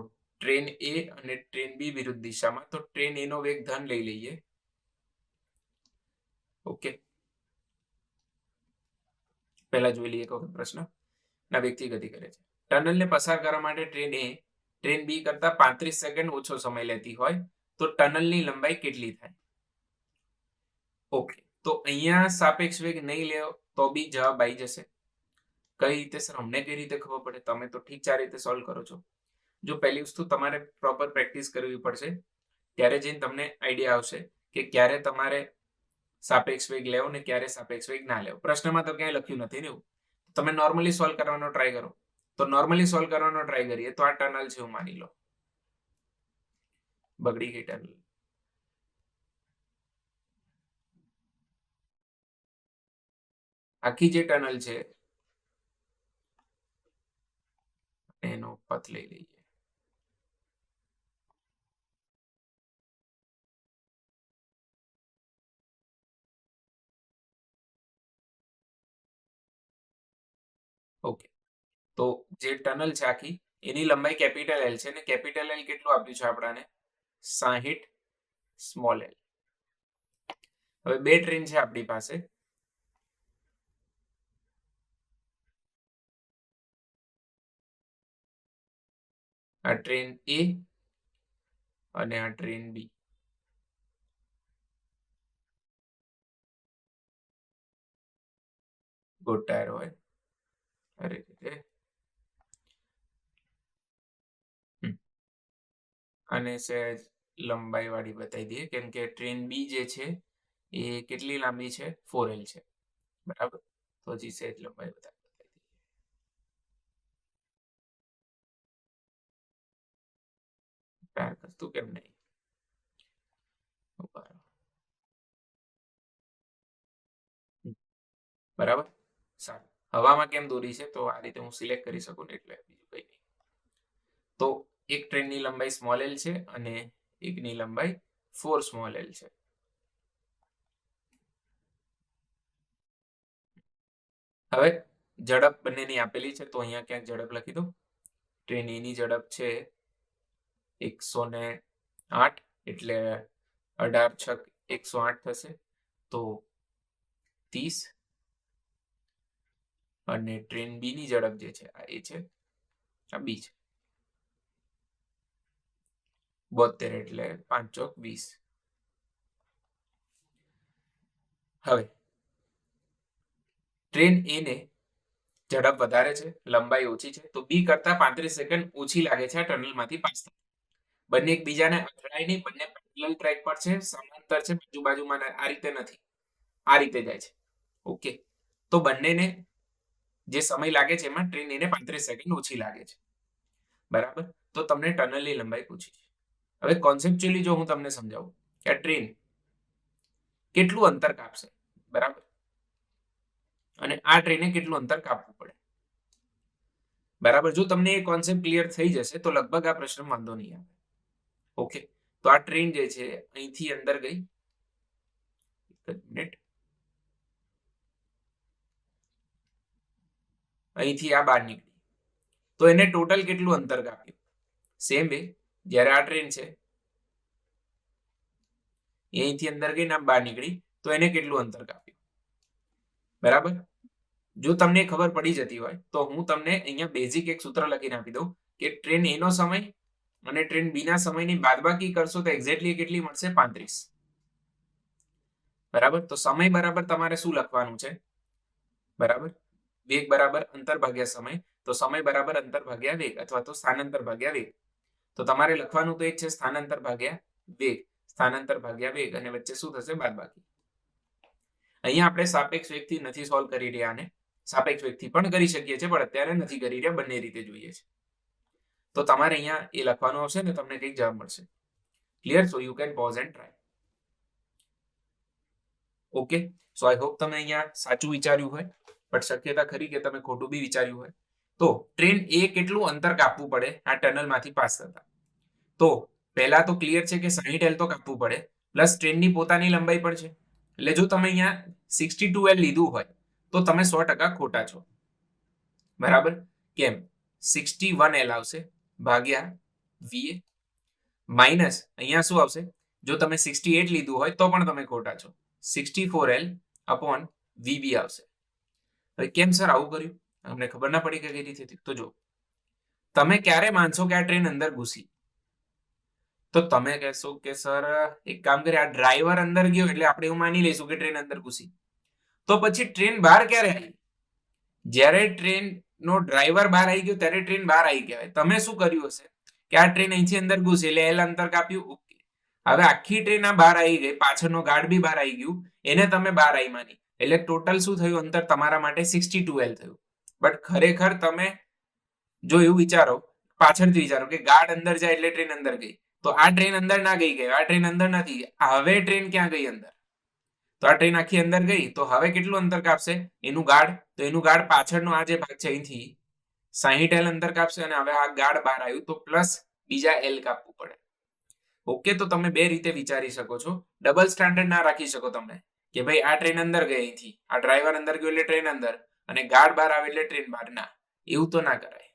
ટ્રેન એ અને ટ્રેન બી વિરુદ્ધ દિશામાં. તો ટ્રેન એ નો વેગ ધન લઈ લઈએ. ઓકે. પહેલા જોઈ લઈએ એક વખત પ્રશ્ન. ના વેગથી ગતિ કરે છે. ટનલને પસાર કરવા માટે ટ્રેન એ ટ્રેન બી કરતા 35 સેકન્ડ ઓછો સમય લેતી હોય તો ટનલની લંબાઈ કેટલી થાય? ઓકે. તો અહીંયા સાપેક્ષ વેગ નહીં લ્યો તો બી જવાબ આવી જશે. કઈ રીતે સર? અમને કઈ રીતે ખબર પડે? તમે તો ઠીક 4 રીતે સોલ્વ કરો છો. જો પહેલી વસ્તુ તમારે પ્રોપર પ્રેક્ટિસ કરવી પડશે ત્યારે જઈને તમને આઈડિયા આવશે કે ક્યારે તમારે સાપેક્ષ વેગ લેવો ને ક્યારે સાપેક્ષ વેગ ના લેવો. પ્રશ્નમાં તો ક્યાંય લખ્યું નથી ને એવું. તમે નોર્મલી સોલ્વ કરવાનો ટ્રાય કરો. તો નોર્મલી સોલ્વ કરવાનો ટ્રાય કરીએ તો આ ટનલ છે એવું માની લો. બગડી ગઈ ટનલ. આખી જે ટનલ છે એનો પથ લઈ લઈએ. ઓકે, તો જે ટનલ છે આખી એની લંબાઈ કેપિટલ એલ છે, ને કેપિટલ એલ કેટલું આપ્યું છે આપણાને? 60 સ્મોલ એલ. હવે બે ટ્રેન છે આપણી પાસે. આ ટ્રેન એ અને આ ટ્રેન બી. ગુડ ટાયર હોય. અરે અને સહેજ લંબાઈ વાળી બતાવી દઈએ, કેમ કે ટ્રેન બી જે છે એ કેટલી લાંબી છે? 4L છે, બરાબર. તો હજી સહેજ લંબાઈ બતાવી દઈએ. ટાયર કરતું કેમ નહીં? બરાબર, સારું. હવામાં કેમ દોરી છે? તો આ રીતે હું સિલેક્ટ કરી શકું ને, એટલે બીજું કઈ નહીં. તો એક ટ્રેનની લંબાઈ સ્મોલ એલ છે અને એકની લંબાઈ 4 સ્મોલ એલ છે. હવે ઝડપ બંનેની આપેલી છે, તો અહીંયા ક્યાંક ઝડપ લખી દો. ટ્રેન એની ઝડપ છે 108, એટલે 18 છક 108 થશે, તો 30. અને ટ્રેન બી ની ઝડપ જે છે આ એ છે, આ બી છે, 72, એટલે 5 ચોક 20. હવે ટ્રેન એ ને ઝડપ વધારે છે, લંબાઈ ઓછી છે, તો બી કરતા 35 સેકન્ડ ઓછી લાગે છે આ ટનલમાંથી પાસ થતા. બંને એકબીજાને અથડાય નહીં, બંને પેરેલલ ટ્રેક પર છે, સમાંતર છે, બાજુમાં આ રીતે નથી, આ રીતે જાય છે. ઓકે, તો બંનેને જે સમય લાગે છે એમાં ટ્રેન એને 35 સેકન્ડ ઓછી લાગે છે, બરાબર. તો તમને ટનલની લંબાઈ પૂછી છે. હવે કોન્સેપ્ચ્યુઅલી જો હું તમને સમજાવું કે આ ટ્રેન કેટલું અંતર કાપશે, બરાબર, અને આ ટ્રેને કેટલું અંતર કાપવું પડે, બરાબર. જો તમને એ કોન્સેપ્ટ ક્લિયર થઈ જશે તો લગભગ આ પ્રશ્ન વાંધો નહીં આવે. ઓકે, તો આ ટ્રેન જે છે અહીંથી અંદર ગઈ, મિનિટ, અહીંથી આ બહાર નીકળી, તો એને ટોટલ કેટલું અંતર કાપ્યું? સેમ વે, જ્યારે આ ટ્રેન છે અહીંથી અંદર ગઈ ને બહાર નીકળી, તો એને કેટલું અંતર કાપ્યું, બરાબર. જો તમને ખબર પડી જતી હોય તો હું તમને અહીંયા બેઝિક એક સૂત્ર લખીને આપી દઉં કે ટ્રેન એ નો સમય અને ટ્રેન બી ના સમયની બાદબાકી કરશો તો એક્ઝેક્ટલી કેટલી મળશે? 35, બરાબર. તો સમય બરાબર તમારે શું લખવાનું છે? બરાબર, વેગ બરાબર અંતર ભાગ્યા સમય. તો સમય બરાબર અંતર ભાગ્યા વેગ, અથવા તો સ્થાનાંતર ભાગ્યા વેગ. તો તમારે લખવાનું તો એક છે સ્થાનાંતર ભાગ્યા વેગ, સ્થાનાંતર ભાગ્યા વેગ, અને વચ્ચે શું થશે? બાદબાકી. અહીંયા આપણે સાપેક્ષ વેગથી નથી સોલ્વ કરી રહ્યા, આને સાપેક્ષ વેગથી પણ કરી શકીએ છીએ, પણ અત્યારે નથી કરી રહ્યા, બંને રીતે જોઈએ છે. તો તમારે અહીંયા એ લખવાનું આવશે ને તમને કંઈક જવાબ મળશે. Clear? So you can pause and try. Okay, so I hope તમે અહીંયા સાચું વિચાર્યું હોય, પણ શક્યતા ખરી કે તમે ખોટું બી વિચાર્યું હોય. તો ટ્રેન એ કેટલું અંતર કાપવું પડે આ ટનલમાંથી પાસ થતા? તો પહેલા તો ક્લિયર છે કે 60L તો કાપવું પડે, પ્લસ ટ્રેનની પોતાની લંબાઈ પણ છે. એટલે જો તમે અહીંયા 62L લીધું હોય તો તમે 100% ખોટા છો, બરાબર. કેમ? 61L આવશે ભાગ્યા VA, માઇનસ અહીંયા શું આવશે? જો તમે 68 લીધું હોય તો પણ તમે ખોટા છો, 64L અપોન VB આવશે. હવે કેમ સર આવું કર્યું? અમને ખબર ના પડી કે કઈ રીતે? તો જો તમે ક્યારે માનશો કે આ ટ્રેન અંદર ઘૂસી? તો તમે કહેશો કે સર એક કામ કરે, આ ડ્રાઈવર અંદર ગયો એટલે આપણે એવું માની લઈશું કે ટ્રેન અંદર ઘૂસી. તો પછી ટ્રેન બહાર ક્યારે આવી? જ્યારે ટ્રેન નો ડ્રાઈવર બહાર આવી ગયો ત્યારે ટ્રેન બહાર આવી કહેવાય. તમે શું કર્યું હશે કે આ ટ્રેન અહીંથી અંદર ઘૂસી એટલે એલ અંતર કાપ્યું. ઓકે, હવે આખી ટ્રેન આ બહાર આવી ગઈ, પાછળનો ગાર્ડ બી બહાર આવી ગયું, એને તમે બહાર આવી માની, એટલે ટોટલ શું થયું અંતર તમારા માટે? 62L થયું. બટ ખરેખર તમે જો એવું વિચારો, પાછળથી વિચારો કે ગાર્ડ અંદર જાય એટલે ટ્રેન અંદર ગઈ, તો આ ટ્રેન અંદર ના ગઈ, આ ટ્રેન અંદર નથી, હવે ટ્રેન ક્યાં ગઈ? અંદર. તો આ ટ્રેન આખી અંદર ગઈ તો હવે કેટલું અંતર કાપશે એનું ગાર્ડ, તો એનું ગાર્ડ પાછળનો આ જે ભાગ છે અહીંથી 60 L અંતર કાપશે અને હવે આ ગાર્ડ બહાર આવ્યું તો પ્લસ બીજા L કાપવું પડે. ઓકે, તો તમે બે રીતે વિચારી શકો છો. ડબલ સ્ટાન્ડર્ડ ના રાખી શકો તમે કે ભાઈ આ ટ્રેન અંદર ગઈ અહીંથી, આ ડ્રાઈવર અંદર ગયો એટલે ટ્રેન અંદર અને ગાર્ડ બહાર આવે એટલે ટ્રેન બહાર. ના, એવું તો ના કરાય.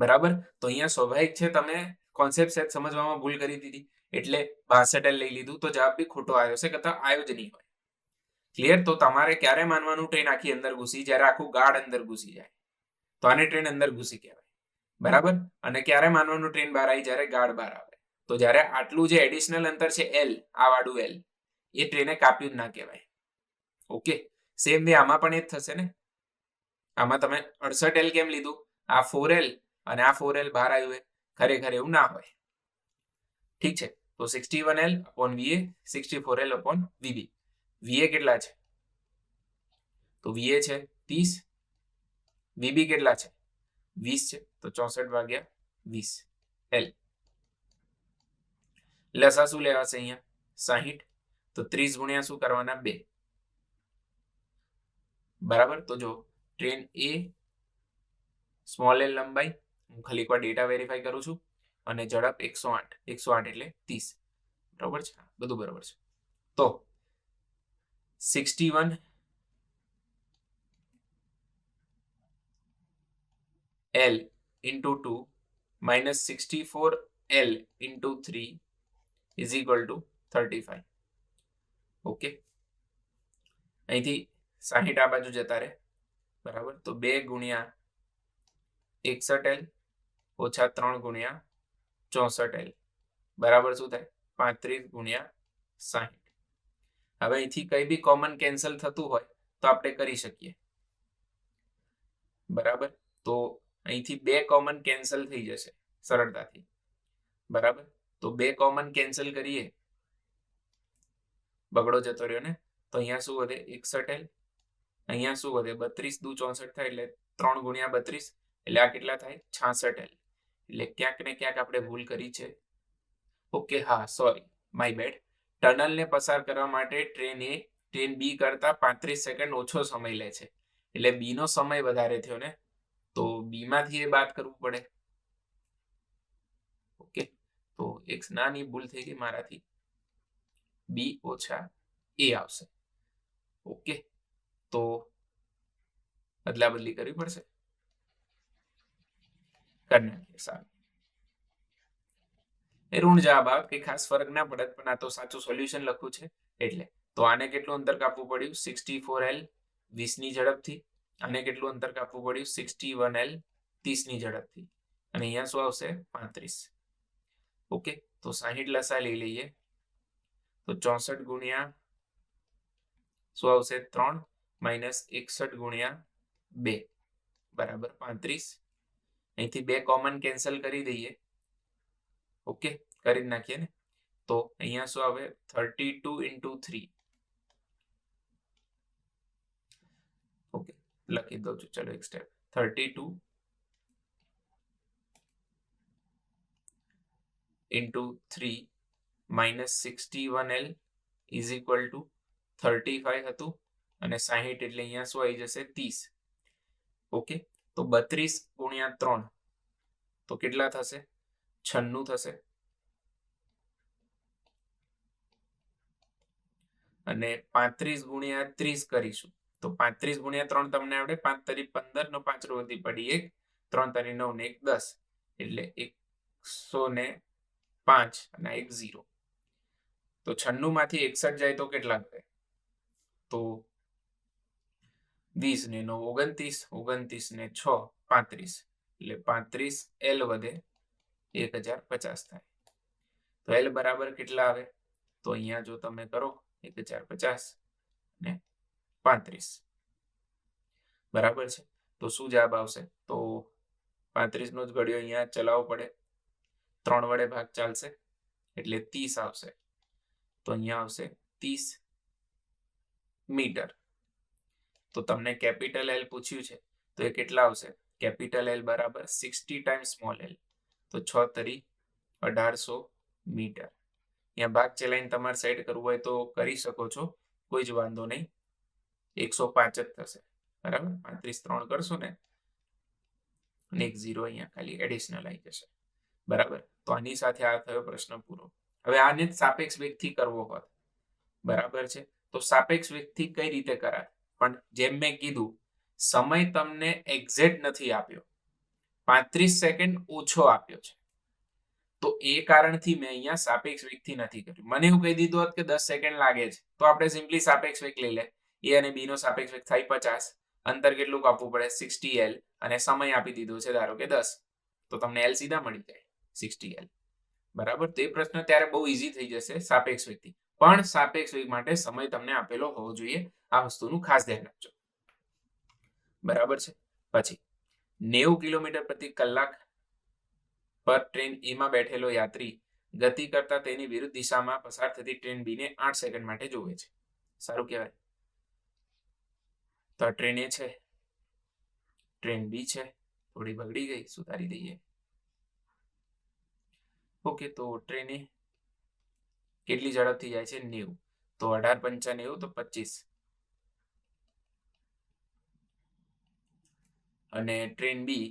બરાબર, તો અહીંયા સ્વાભાવિક છે તમે કોન્સેપ્ટ સેટ સમજવામાં ભૂલ કરી દીધી એટલે 62 L લઈ લીધું તો જવાબ બી ખોટો આવ્યો છે, કદાચ આવ્યો જ નહીં હોય. ક્લિયર? તો તમારે ક્યારે માનવાનું ટ્રેન આખી અંદર ઘૂસી? જ્યારે આખું ગાર્ડ અંદર ઘૂસી જાય તો આને ટ્રેન અંદર ઘૂસી કહેવાય. બરાબર, અને ક્યારે માનવાનું ટ્રેન બહાર આવી? જ્યારે ગાર્ડ બહાર આવે. તો જ્યારે આટલું જે એડિશનલ અંતર છે L, આ વાળું L, એ ટ્રેને કાપ્યું જ ના કહેવાય. ઓકે, સેમ વે આમાં પણ એ જ થશે ને. આમાં તમે 68 L કેમ લીધું? આ 4L અને આ 4L બહાર આવ્યું હોય. ખરેખર એવું ના હોય. ઠીક છે, તો 61L upon VA, 64L upon VB. VA કેટલા છે? તો VA છે 30, VB કેટલા છે? 20 છે, તો 64 ભાગ્યા 20 L. લસા શું લેવાશે અહીંયા? 60, તો 30 ગુણ્યા શું કરવાના? 2. બરાબર, તો જો ટ્રેન A સ્મોલ L લંબાઈ, હું ખાલી એકવાર ડેટા વેરીફાઈ કરું છું, અને ઝડપ 108, 108 એટલે 30. બરાબર છે, બધું બરાબર છે. તો 61 L into 2 minus 64 L into 3 is equal to 35. Okay, અહીંથી 60 આ બાજુ જતા રહે. બરાબર, તો 2 ગુણ્યા 61L ઓછા 3 ગુણ્યા 64L બરાબર શું થાય? 35 ગુણ્યા 60. હવે અહીંથી કઈ બી કોમન કેન્સલ થતું હોય તો આપણે કરી શકીએ. બરાબર, તો અહીંથી 2 કોમન કેન્સલ થઈ જશે સરળતાથી. બરાબર, તો 2 કોમન કેન્સલ કરીએ, બગડો જતો રહ્યો ને, તો અહીંયા શું વધે? 61L. અહીંયા શું વધે? 32 દુ 64 થાય એટલે 3 ગુણ્યા 32 એટલે આ કેટલા થાય? 66L. એટલે ક્યાંક ને ક્યાંક આપણે ભૂલ કરી છે. ઓકે, હા, સોરી, માય બેડ. ટનલ ને પસાર કરવા માટે ટ્રેન બી કરતા 35 સેકન્ડ ઓછો સમય લે છે, એટલે બી નો સમય વધારે થયો ને, તો બી માંથી એ બાદ કરવું પડે. ઓકે, તો એક નાની ભૂલ થઈ ગઈ મારાથી, બી ઓછા એ આવશે. ઓકે, તો અદલા બદલી કરવી પડશે. કરી નાખીએ. સારું, એ ઋણ જવાબ આવે, કઈ ખાસ ફરક ના પડે, પણ આ તો સાચું સોલ્યુશન લખવું છે એટલે. તો આને કેટલું અંતર કાપવું પડ્યું? 64L 20 ની ઝડપથી. આને કેટલું અંતર કાપવું પડ્યું? 61L 30 ની ઝડપથી. અને અહીંયા શું આવશે? 35. ઓકે, તો 60 લસા લઈ લઈએ, તો 64 ગુણ્યા શું આવશે? 3 માઇનસ 61 ગુણ્યા 2 બરાબર 35. અહીંથી 2 કોમન કેન્સલ કરી દઈએ. ઓકે, કરી નાખીએ ને, તો અહીંયા શું આવે? 32 into 3. ઓકે, લખી દઉં છું, ચલો એક step. 32 into 3 minus 61L is equal to 35 હતું, અને 60 એટલે અહીંયા શું આવી જશે? 30. ઓકે, તો 32 ગુણ્યા 3 તો કેટલા થશે? 96 થશે. અને 35 ગુણ્યા 30 કરીશું તો 35 ગુણ્યા 3 તમને આવડે? 5 તરી 15 નો 5 વધી પડી 1, 3 તરી 9 ને 1 10 એટલે 105 અને 1 0. તો 96 માંથી 61 જાય તો કેટલા થાય? તો 20 ને 9 29, 29 ને 6 35, એટલે 35L વધે 1050 થાય. તો L બરાબર કેટલા આવે? તો અહીંયા જો તમે કરો 1050 ને 35 બરાબર છે, તો શું જવાબ આવશે? તો 35 નો જ ઘડિયો અહીંયા ચલાવવો પડે, 3 વડે ભાગ ચાલશે એટલે 30 આવશે. તો અહીંયા આવશે 30 મીટર. તો તમને કેપિટલ L પૂછ્યું છે તો એ કેટલા આવશે? કેપિટલ L બરાબર 60 ટાઈમ્સ સ્મોલ L, તો 6 તરી 1800 મીટર. અહીંયા ભાગ ચલાવીને તમારે સેટ કરવું હોય તો કરી શકો છો, કોઈ જ વાંધો નહીં. 105 જ થશે, બરાબર. 35 3 કરશો ને અને એક 0 અહીંયા ખાલી એડિશનલ આવી જશે, બરાબર. તો આની સાથે આ થયો પ્રશ્ન પૂરો. હવે આને સાપેક્ષ વેગથી કરવો હોત, બરાબર છે, તો સાપેક્ષ વેગથી કઈ રીતે કરાય? પણ જેમ મેં કીધું, સમય તમને એક્ઝેક્ટ નથી આપ્યો, 35 સેકન્ડ ઓછો આપ્યો છે, તો એ કારણથી મેં અહીંયા સાપેક્ષ વેગથી નથી કર્યું. મને એવું કહી દીધું હોત કે 10 સેકન્ડ લાગે છે, તો આપણે સિમ્પલી સાપેક્ષ વેગ લઈ લે. એ અને બી નો સાપેક્ષ વેગ થાય 50, અંતર કેટલું કાપવું પડે 60 L, અને સમય આપી દીધો છે ધારો કે 10, તો તમને L સીધા મળી જાય 60 L, બરાબર. તો એ પ્રશ્ન ત્યારે બહુ ઈઝી થઈ જશે સાપેક્ષ વેગથી. પણ સાપેક્ષ વેગ માટે સમય તમને આપેલો હોવો જોઈએ, આ વસ્તુનું ખાસ ધ્યાન રાખજો, બરાબર છે. પછી 90 કિલોમીટર પ્રતિ કલાક પર ટ્રેન એમાં બેઠેલો યાત્રી ગતિ કરતા તેની વિરુદ્ધ દિશામાં પસાર થતી ટ્રેન બી ને 8 સેકન્ડ માટે જોવે છે. સારું કહેવાય. તો આ ટ્રેન એ છે, ટ્રેન બી છે, થોડી બગડી ગઈ, સુધારી દઈએ. ઓકે, તો ટ્રેન એ કેટલી ઝડપથી જાય છે 90, તો 18 પંચા 90 તો 25, અને ટ્રેન બી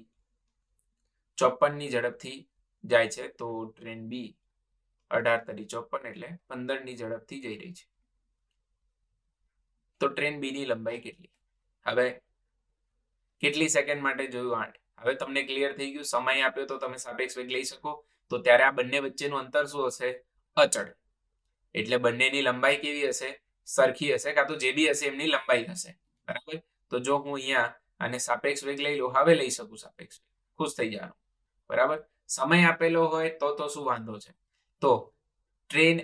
54 ની ઝડપથી જાય છે, તો ટ્રેન બી 18 તરી 54 એટલે 15 ની ઝડપથી જઈ રહી છે. તો ટ્રેન બી ની લંબાઈ કેટલી? હવે કેટલી સેકન્ડ માટે જોયું 8. હવે તમને ક્લિયર થઈ ગયું, સમય આપ્યો તો તમે સાપેક્ષ વેગ લઈ શકો. તો ત્યારે આ બંને વચ્ચેનું અંતર શું હશે? અચળ. એટલે બંનેની લંબાઈ કેવી હશે? સરખી હશે, કાં તો જે બી હશે એમની લંબાઈ હશે, બરાબર. તો જો હું અહીંયા આને સાપેક્ષ વેગ લઈ લઉં, હવે લઈ શકું સાપેક્ષ વેગ, ખુશ થઈ જવાનું, બરાબર. સમય આપેલો હોય તો શું વાંધો છે? તો ટ્રેન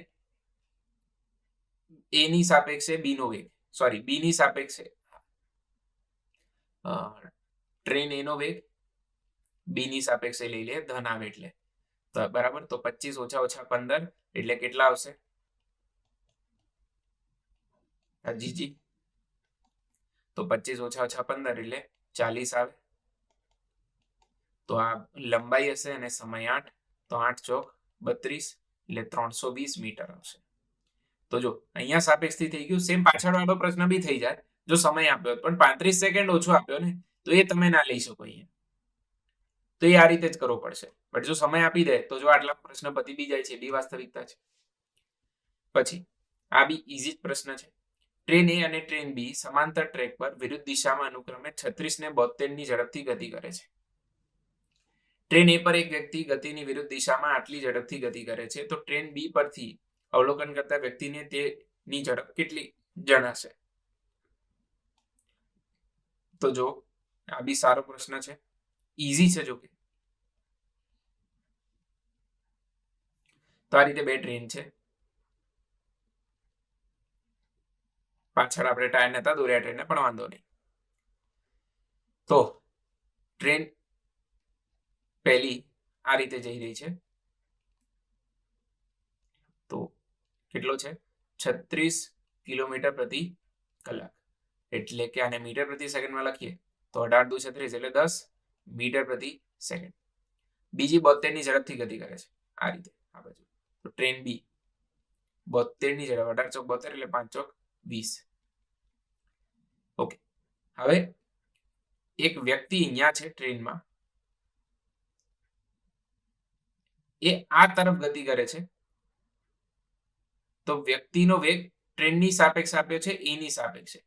એ ની સાપેક્ષે બી નો વેગ, સોરી બી ની સાપેક્ષે ટ્રેન એ નો વેગ બી ની સાપેક્ષે લઈ લે, ધન આવે એટલે, બરાબર. તો 25 ઓછા 15 એટલે કેટલા આવશે? જીજી, તો 25 ઓછા 15 એટલે 40 આવે. તો આ લંબાઈ હશે અને સમય 8, તો 8 ચોક 32 એટલે 320 મીટર આવશે. તો જો અહીંયા સાપેક્ષથી થઈ ગયું. સેમ પાછળ વાળો પ્રશ્ન બી થઈ જાય જો સમય આપ્યો, પણ 35 સેકન્ડ ઓછો આપ્યો ને, તો એ તમે ના લઈ શકો અહીંયા. તો એ આ રીતે જ કરવો પડશે. બટ જો સમય આપી દે તો જો આટલા પ્રશ્ન પતી બી જાય છે, બી વાસ્તવિકતા છે. પછી આ બી ઈઝી જ પ્રશ્ન છે. ટ્રેન એ અને ટ્રેન બી સમાંતર ટ્રેક પર વિરુદ્ધ દિશામાં અનુક્રમે 36 ને 72 ની ઝડપથી ગતિ કરે છે. ટ્રેન એ પર એક વ્યક્તિ ગતિની વિરુદ્ધ દિશામાં આટલી ઝડપથી ગતિ કરે છે, તો ટ્રેન બી પરથી અવલોકન કરતા વ્યક્તિને તેની ઝડપ કેટલી જણાશે? તો જો આ બી સારો પ્રશ્ન છે, ઈઝી છે. જો કે તો આ રીતે બે ટ્રેન છે, પાછળ આપણે ટાયર નતા દોર્યા ટ્રેનને, પણ વાંધો નહીં. તો ટ્રેન પહેલી આ રીતે જઈ રહી છે, તો કેટલો છે? 36 કિલોમીટર પ્રતિ કલાક, એટલે કે આને મીટર પ્રતિ સેકન્ડમાં લખીએ તો 18 દુ 36 એટલે 10 મીટર પ્રતિ સેકન્ડ. બીજી 72 ની ઝડપથી ગતિ કરે છે, આ રીતે આ બાજુ. તો ટ્રેન બી 72 ની ઝડપ, 18 ચોક 72 એટલે 5 ચોક 20. ઓકે, હવે એક વ્યક્તિ અહીંયા છે ટ્રેનમાં, એ આ તરફ ગતિ કરે છે, તો વ્યક્તિનો વેગ ટ્રેનની સાપેક્ષે આપ્યો છે, એની સાપેક્ષે.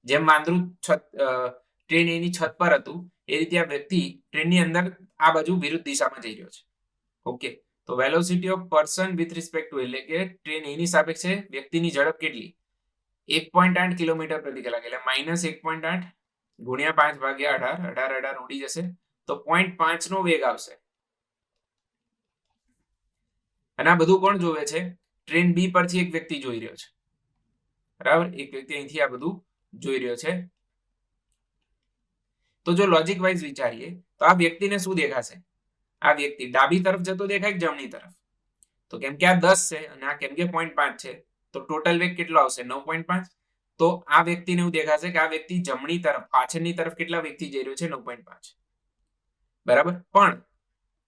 જેમ વાંદરું ટ્રેન એની છત પર હતું, એ રીતે આ વ્યક્તિ ટ્રેનની અંદર આ બાજુ વિરુદ્ધ દિશામાં જઈ રહ્યો છે. ઓકે, તો velocity of person with respect to, એટલે કે ટ્રેન એની સાપેક્ષે વ્યક્તિની ઝડપ કેટલી? 1.8 કિલોમીટર પ્રતિ કલાક, એટલે -1.8 ગુણ્યા 5 ભાગ્યા 18, 18 ઉડી જશે, તો 0.5 નો વેગ આવશે. અને આ બધું કોણ જોવે છે? ટ્રેન બી પરથી એક વ્યક્તિ જોઈ રહ્યો છે, બરાબર. એક વ્યક્તિ અહીંથી આ બધું જોઈ રહ્યો છે. તો જો લોજિક વાઇઝ વિચારીએ તો આ વ્યક્તિને શું દેખાશે? આ વ્યક્તિ ડાબી તરફ જતો દેખાય કે જમણી તરફ? તો કેમ કે આ 10 છે અને આ કેમ કે 0.5 છે, તો ટોટલ વેગ કેટલો આવશે? 9.5. તો આ વ્યક્તિને એવું દેખાશે કે આ વ્યક્તિ જમણી તરફ, પાછળની તરફ કેટલા વેગથી જઈ રહ્યો છે? 9.5, બરાબર. પણ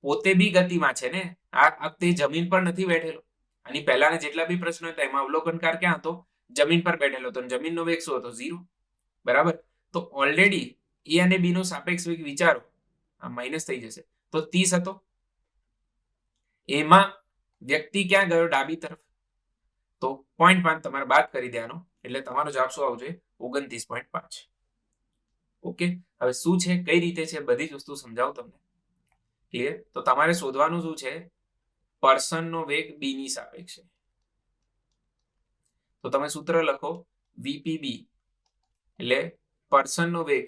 પોતે બી ગતિમાં છે ને, આ વખતે જમીન પર નથી બેઠેલો, આની પહેલાના જેટલા બી પ્રશ્નો હતા એમાં અવલોકનકાર ક્યાં હતો? જમીન પર બેઠેલો હતો. જમીનનો વેગ શું હતો? 0. બરાબર. તો ઓલરેડી એ અને બી નો સાપેક્ષ વેગ વિચારો, આ માઇનસ થઈ જશે, તો 30 હતો. એમાં વ્યક્તિ ક્યાં ગયો? ડાબી તરફ. તો 0.5 તમારે બાદ કરી દેવાનો, એટલે તમારો જવાબ શું આવશે? 29.5. ઓકે. હવે શું છે, કઈ રીતે છે, બધી જ વસ્તુ સમજાવું તમને. ક્લિયર? તો તમારે શોધવાનું શું છે? પર્સનનો વેગ બી ની સાપેક્ષે. તો તમે સૂત્ર લખો, વીપીબી એટલે પર્સનનો વેગ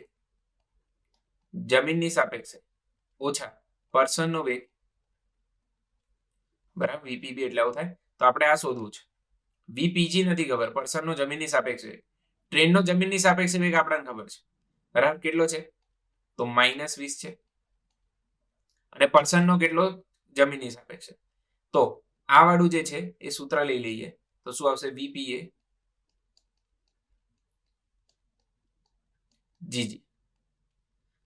જમીનની સાપેક્ષે ઓછા પર્સનનો વેગ, બરાબર. વીપીબી એટલે આવું થાય. તો આપણે આ શોધવું છે. વીપીજી નથી ખબર, પર્સનનો જમીનની સાપેક્ષે વેગ. ટ્રેનનો જમીનની સાપેક્ષે વેગ આપણને ખબર છે, બરાબર. કેટલો છે? તો -20 છે. અને પર્સનનો કેટલો? જમીનની સાપેક્ષે. તો આ વાળું જે છે એ સૂત્ર લઈ લઈએ, તો શું આવશે? વીપીએ જીજી.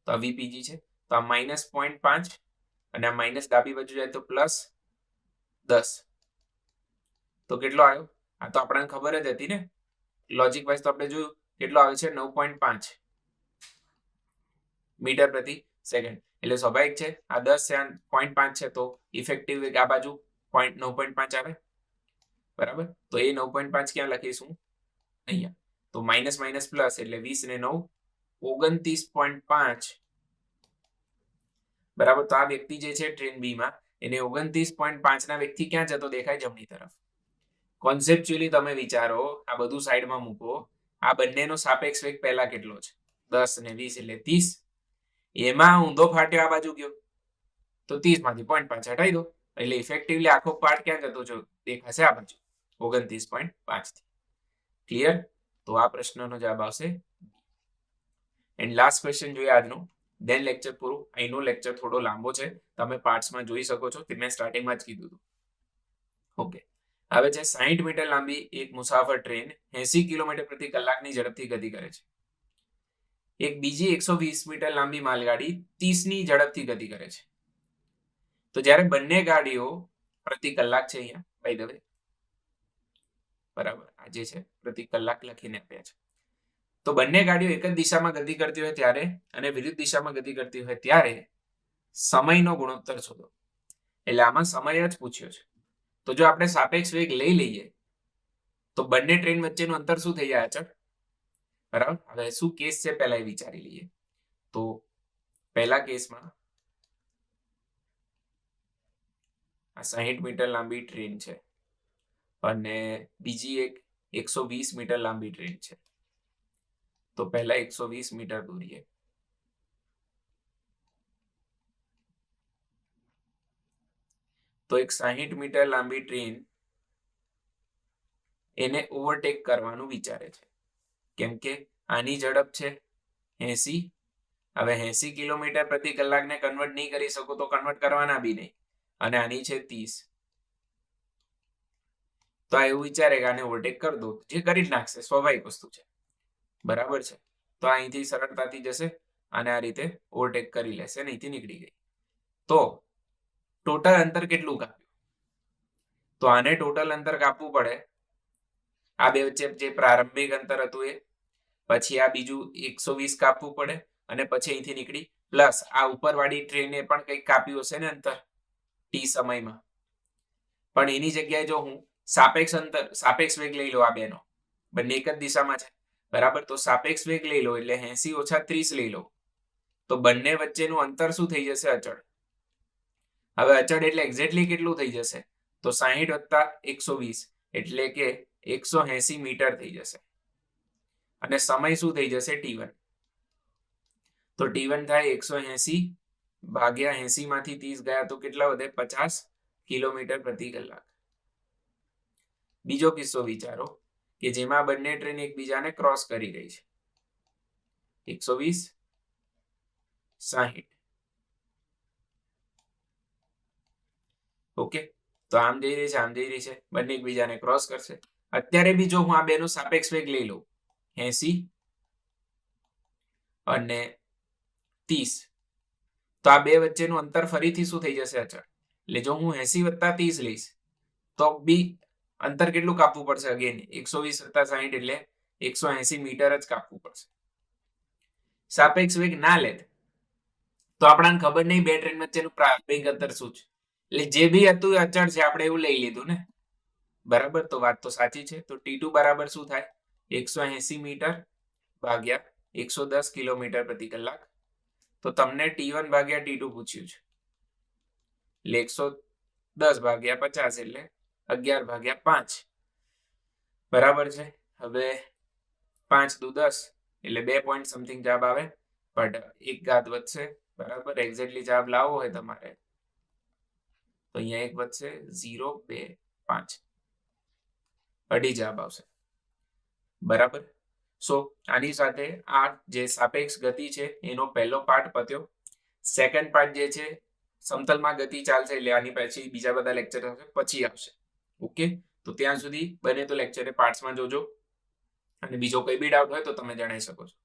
તો આ વીપીજી છે. તો આ -0.5 અને આ માઇનસ ડાબી બાજુ જાય તો +10. તો કેટલો આવ્યો? આ તો આપણને ખબર જ હતી ને, લોજિક વાઇઝ તો આપણે જોયું કેટલો આવે છે? 9.5 મીટર પ્રતિ સેકન્ડ. એટલે સ્વાભાવિક છે આ 10 છે, આ 0.5 છે, તો ઇફેક્ટિવ વેગ આ બાજુ 9.5 આવે, બરાબર. તો એ 9.5 ક્યાં લખીશું? અહીંયા. તો માઇનસ માઇનસ પ્લસ એટલે 20 ને 9 29.5. બરાબર. તો આ વ્યક્તિ જે છે ટ્રેન બી માં, એને 29.5 ના વેગથી ક્યાં જતો દેખાય? જમણી તરફ. કોન્સેપ્ચ્યુઅલી તમે વિચારો, આ બધું સાઈડમાં મૂકો. આ બંનેનો સાપેક્ષ વેગ પહેલા કેટલો છે? 10 ને 20 એટલે 30. એમાં ઊંધો ફાટ્યો આ બાજુ ગયો, તો 30 માંથી 0.5 હટાવી દો, એટલે ઇફેક્ટિવલી આખો પાર્ટ ક્યાં જતો જો દેખાશે? આ બાજુ 29.5 થી. ક્લિયર? તો આ પ્રશ્નનો જવાબ આવશે. એન્ડ લાસ્ટ ક્વેશ્ચન જોઈએ આજનો, દેન લેક્ચર પૂરું. અહીંનો લેક્ચર થોડો લાંબો છે, તમે પાર્ટ્સમાં જોઈ શકો છો, તે મેં સ્ટાર્ટિંગમાં જ કીધું હતું. ઓકે. હવે છે 60 મીટર લાંબી એક મુસાફર ટ્રેન 80 કિલોમીટર પ્રતિ કલાકની ઝડપથી ગતિ કરે છે. એક બીજી 120 મીટર લાંબી માલગાડી 30 ની ઝડપથી ગતિ કરે છે. તો જ્યારે બંને ગાડીઓ પ્રતિ કલાક છે, અહીંયા બાય ધ વે, બરાબર, આ જે છે પ્રતિ કલાક લખીને આપ્યા છે. તો બંને ગાડીઓ એક જ દિશામાં ગતિ કરતી હોય ત્યારે અને વિરુદ્ધ દિશામાં ગતિ કરતી હોય ત્યારે સમયનો ગુણોત્તર શોધો. એટલે આમાં સમય જ પૂછ્યો છે. તો જો આપણે સાપેક્ષ વેગ લઈ લઈએ તો બંને ટ્રેન વચ્ચેનું અંતર શું થઈ જાય? અચળ. બરાબર. હવે શું કેસ છે પહેલા એ વિચારી લઈએ. તો પહેલા કેસમાં આ 60 મીટર લાંબી ટ્રેન છે અને બીજી એક 120 મીટર લાંબી ટ્રેન છે. તો પહેલા 120 મીટર દોરીએ. તો એક 60 મીટર લાંબી ટ્રેન એને ઓવરટેક કરવાનું વિચારે છે, કેમ કે આની ઝડપ છે 80. હવે 80 કિલોમીટર પ્રતિ કલાકને કન્વર્ટ નહીં કરી શકો તો કન્વર્ટ કરવાના બી નહીં, અને આની છે 30. તો આ એવું વિચારે કે આને ઓવરટેક કરી દો, જે કરી જ નાખશે, સ્વાભાવિક વસ્તુ છે, બરાબર છે. તો અહીંથી સરળતાથી જશે અને આ રીતે ઓવરટેક કરી લેશે અને અહીંથી નીકળી ગઈ. તો ટોટલ અંતર કેટલું કાપ્યું? તો આને ટોટલ અંતર કાપવું પડે, આ બે વચ્ચે જે પ્રારંભિક અંતર હતું એ, પછી આ બીજું 120 કાપવું પડે, અને પછી અહીંથી નીકળી, પ્લસ આ ઉપરવાળી ટ્રેને પણ કંઈક કાપ્યું હશે ને અંતર ટી સમયમાં. પણ એની જગ્યાએ જો હું સાપેક્ષ વેગ લઈ લો, આ બેનો બંને એક જ દિશામાં છે, બરાબર. તો સાપેક્ષ વેગ લઈ લો એટલે 80 ઓછા 30 લઈ લો, તો બંને વચ્ચેનું અંતર શું થઈ જશે? અચળ. હવે અચળ એટલે એક્ઝેક્ટલી કેટલું થઈ જશે? તો 60 વત્તા 120 એટલે કે 180 મીટર થઈ જશે. અને સમય શું થઈ જશે? T1. તો T1 થાય 180 ભાગ્યા 80 માંથી 30 ગયા તો કેટલા વધે? 50 કિલોમીટર પ્રતિ કલાક. બીજો કિસ્સો વિચારો કે જેમાં બંને ટ્રેન એકબીજાને ક્રોસ કરી રહી છે. 120 60. ઓકે. તો આમ જઈ રહી છે, આમ જઈ રહી છે, બંને એકબીજાને ક્રોસ કરશે. અત્યારે બી જો હું આ બેનો સાપેક્ષ વેગ લઈ લઉં 80 અને 30, તો આ બે વચ્ચેનું અંતર ફરીથી શું થઈ જશે? અચળ. એટલે જો હું 80 વત્તા 30 લઈશ તો બી અંતર કેટલું કાપવું પડશે? અગેન 120 + 60 એટલે 180 મીટર જ કાપવું પડશે. સાપેક્ષ વેગ ના લે તો આપણને ખબર નહીં બે ટ્રેન વચ્ચેનું પ્રારંભિક અંતર શું છે, એટલે જે બી હતું એ અચળ છે, આપણે એવું લઈ લીધું ને. બરાબર, તો વાત તો સાચી છે. તો T2 બરાબર શું થાય? 180 મીટર ભાગ્યા 110 કિલોમીટર પ્રતિ કલાક. તો તમને T1 ભાગ્યા T2 પૂછ્યું છે, એટલે 110 ભાગ્યા 50 એટલે 11 ભાગ્યા 5. બરાબર છે. હવે 5 દુ 10 એટલે 2 પોઈન્ટ સમથિંગ જવાબ આવે, બટ 1 ઘાત વધશે. બરાબર, એક્ઝેક્ટલી જવાબ લાવવો હોય તમારે તો અહીંયા 1 વધશે, 0 2 5 અઢી જવાબ આવશે. બરાબર. સો આની સાથે આ જે સાપેક્ષ ગતિ છે એનો પહેલો પાર્ટ પત્યો. સેકન્ડ પાર્ટ જે છે સમતલમાં ગતિ ચાલશે, એટલે આની પછી બીજા બધા લેક્ચર પછી આવશે. ઓકે, તો ત્યાં સુધી બને તો લેક્ચરે પાર્ટ્સમાં જોજો, અને બીજો કોઈ બી ડાઉટ હોય તો તમે જણાવી શકો છો.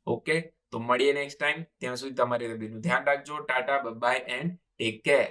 ઓકે, તો મળીએ નેક્સ્ટ ટાઈમ. ત્યાં સુધી તમારે બધાનું ધ્યાન રાખજો. Tata, bye and take care.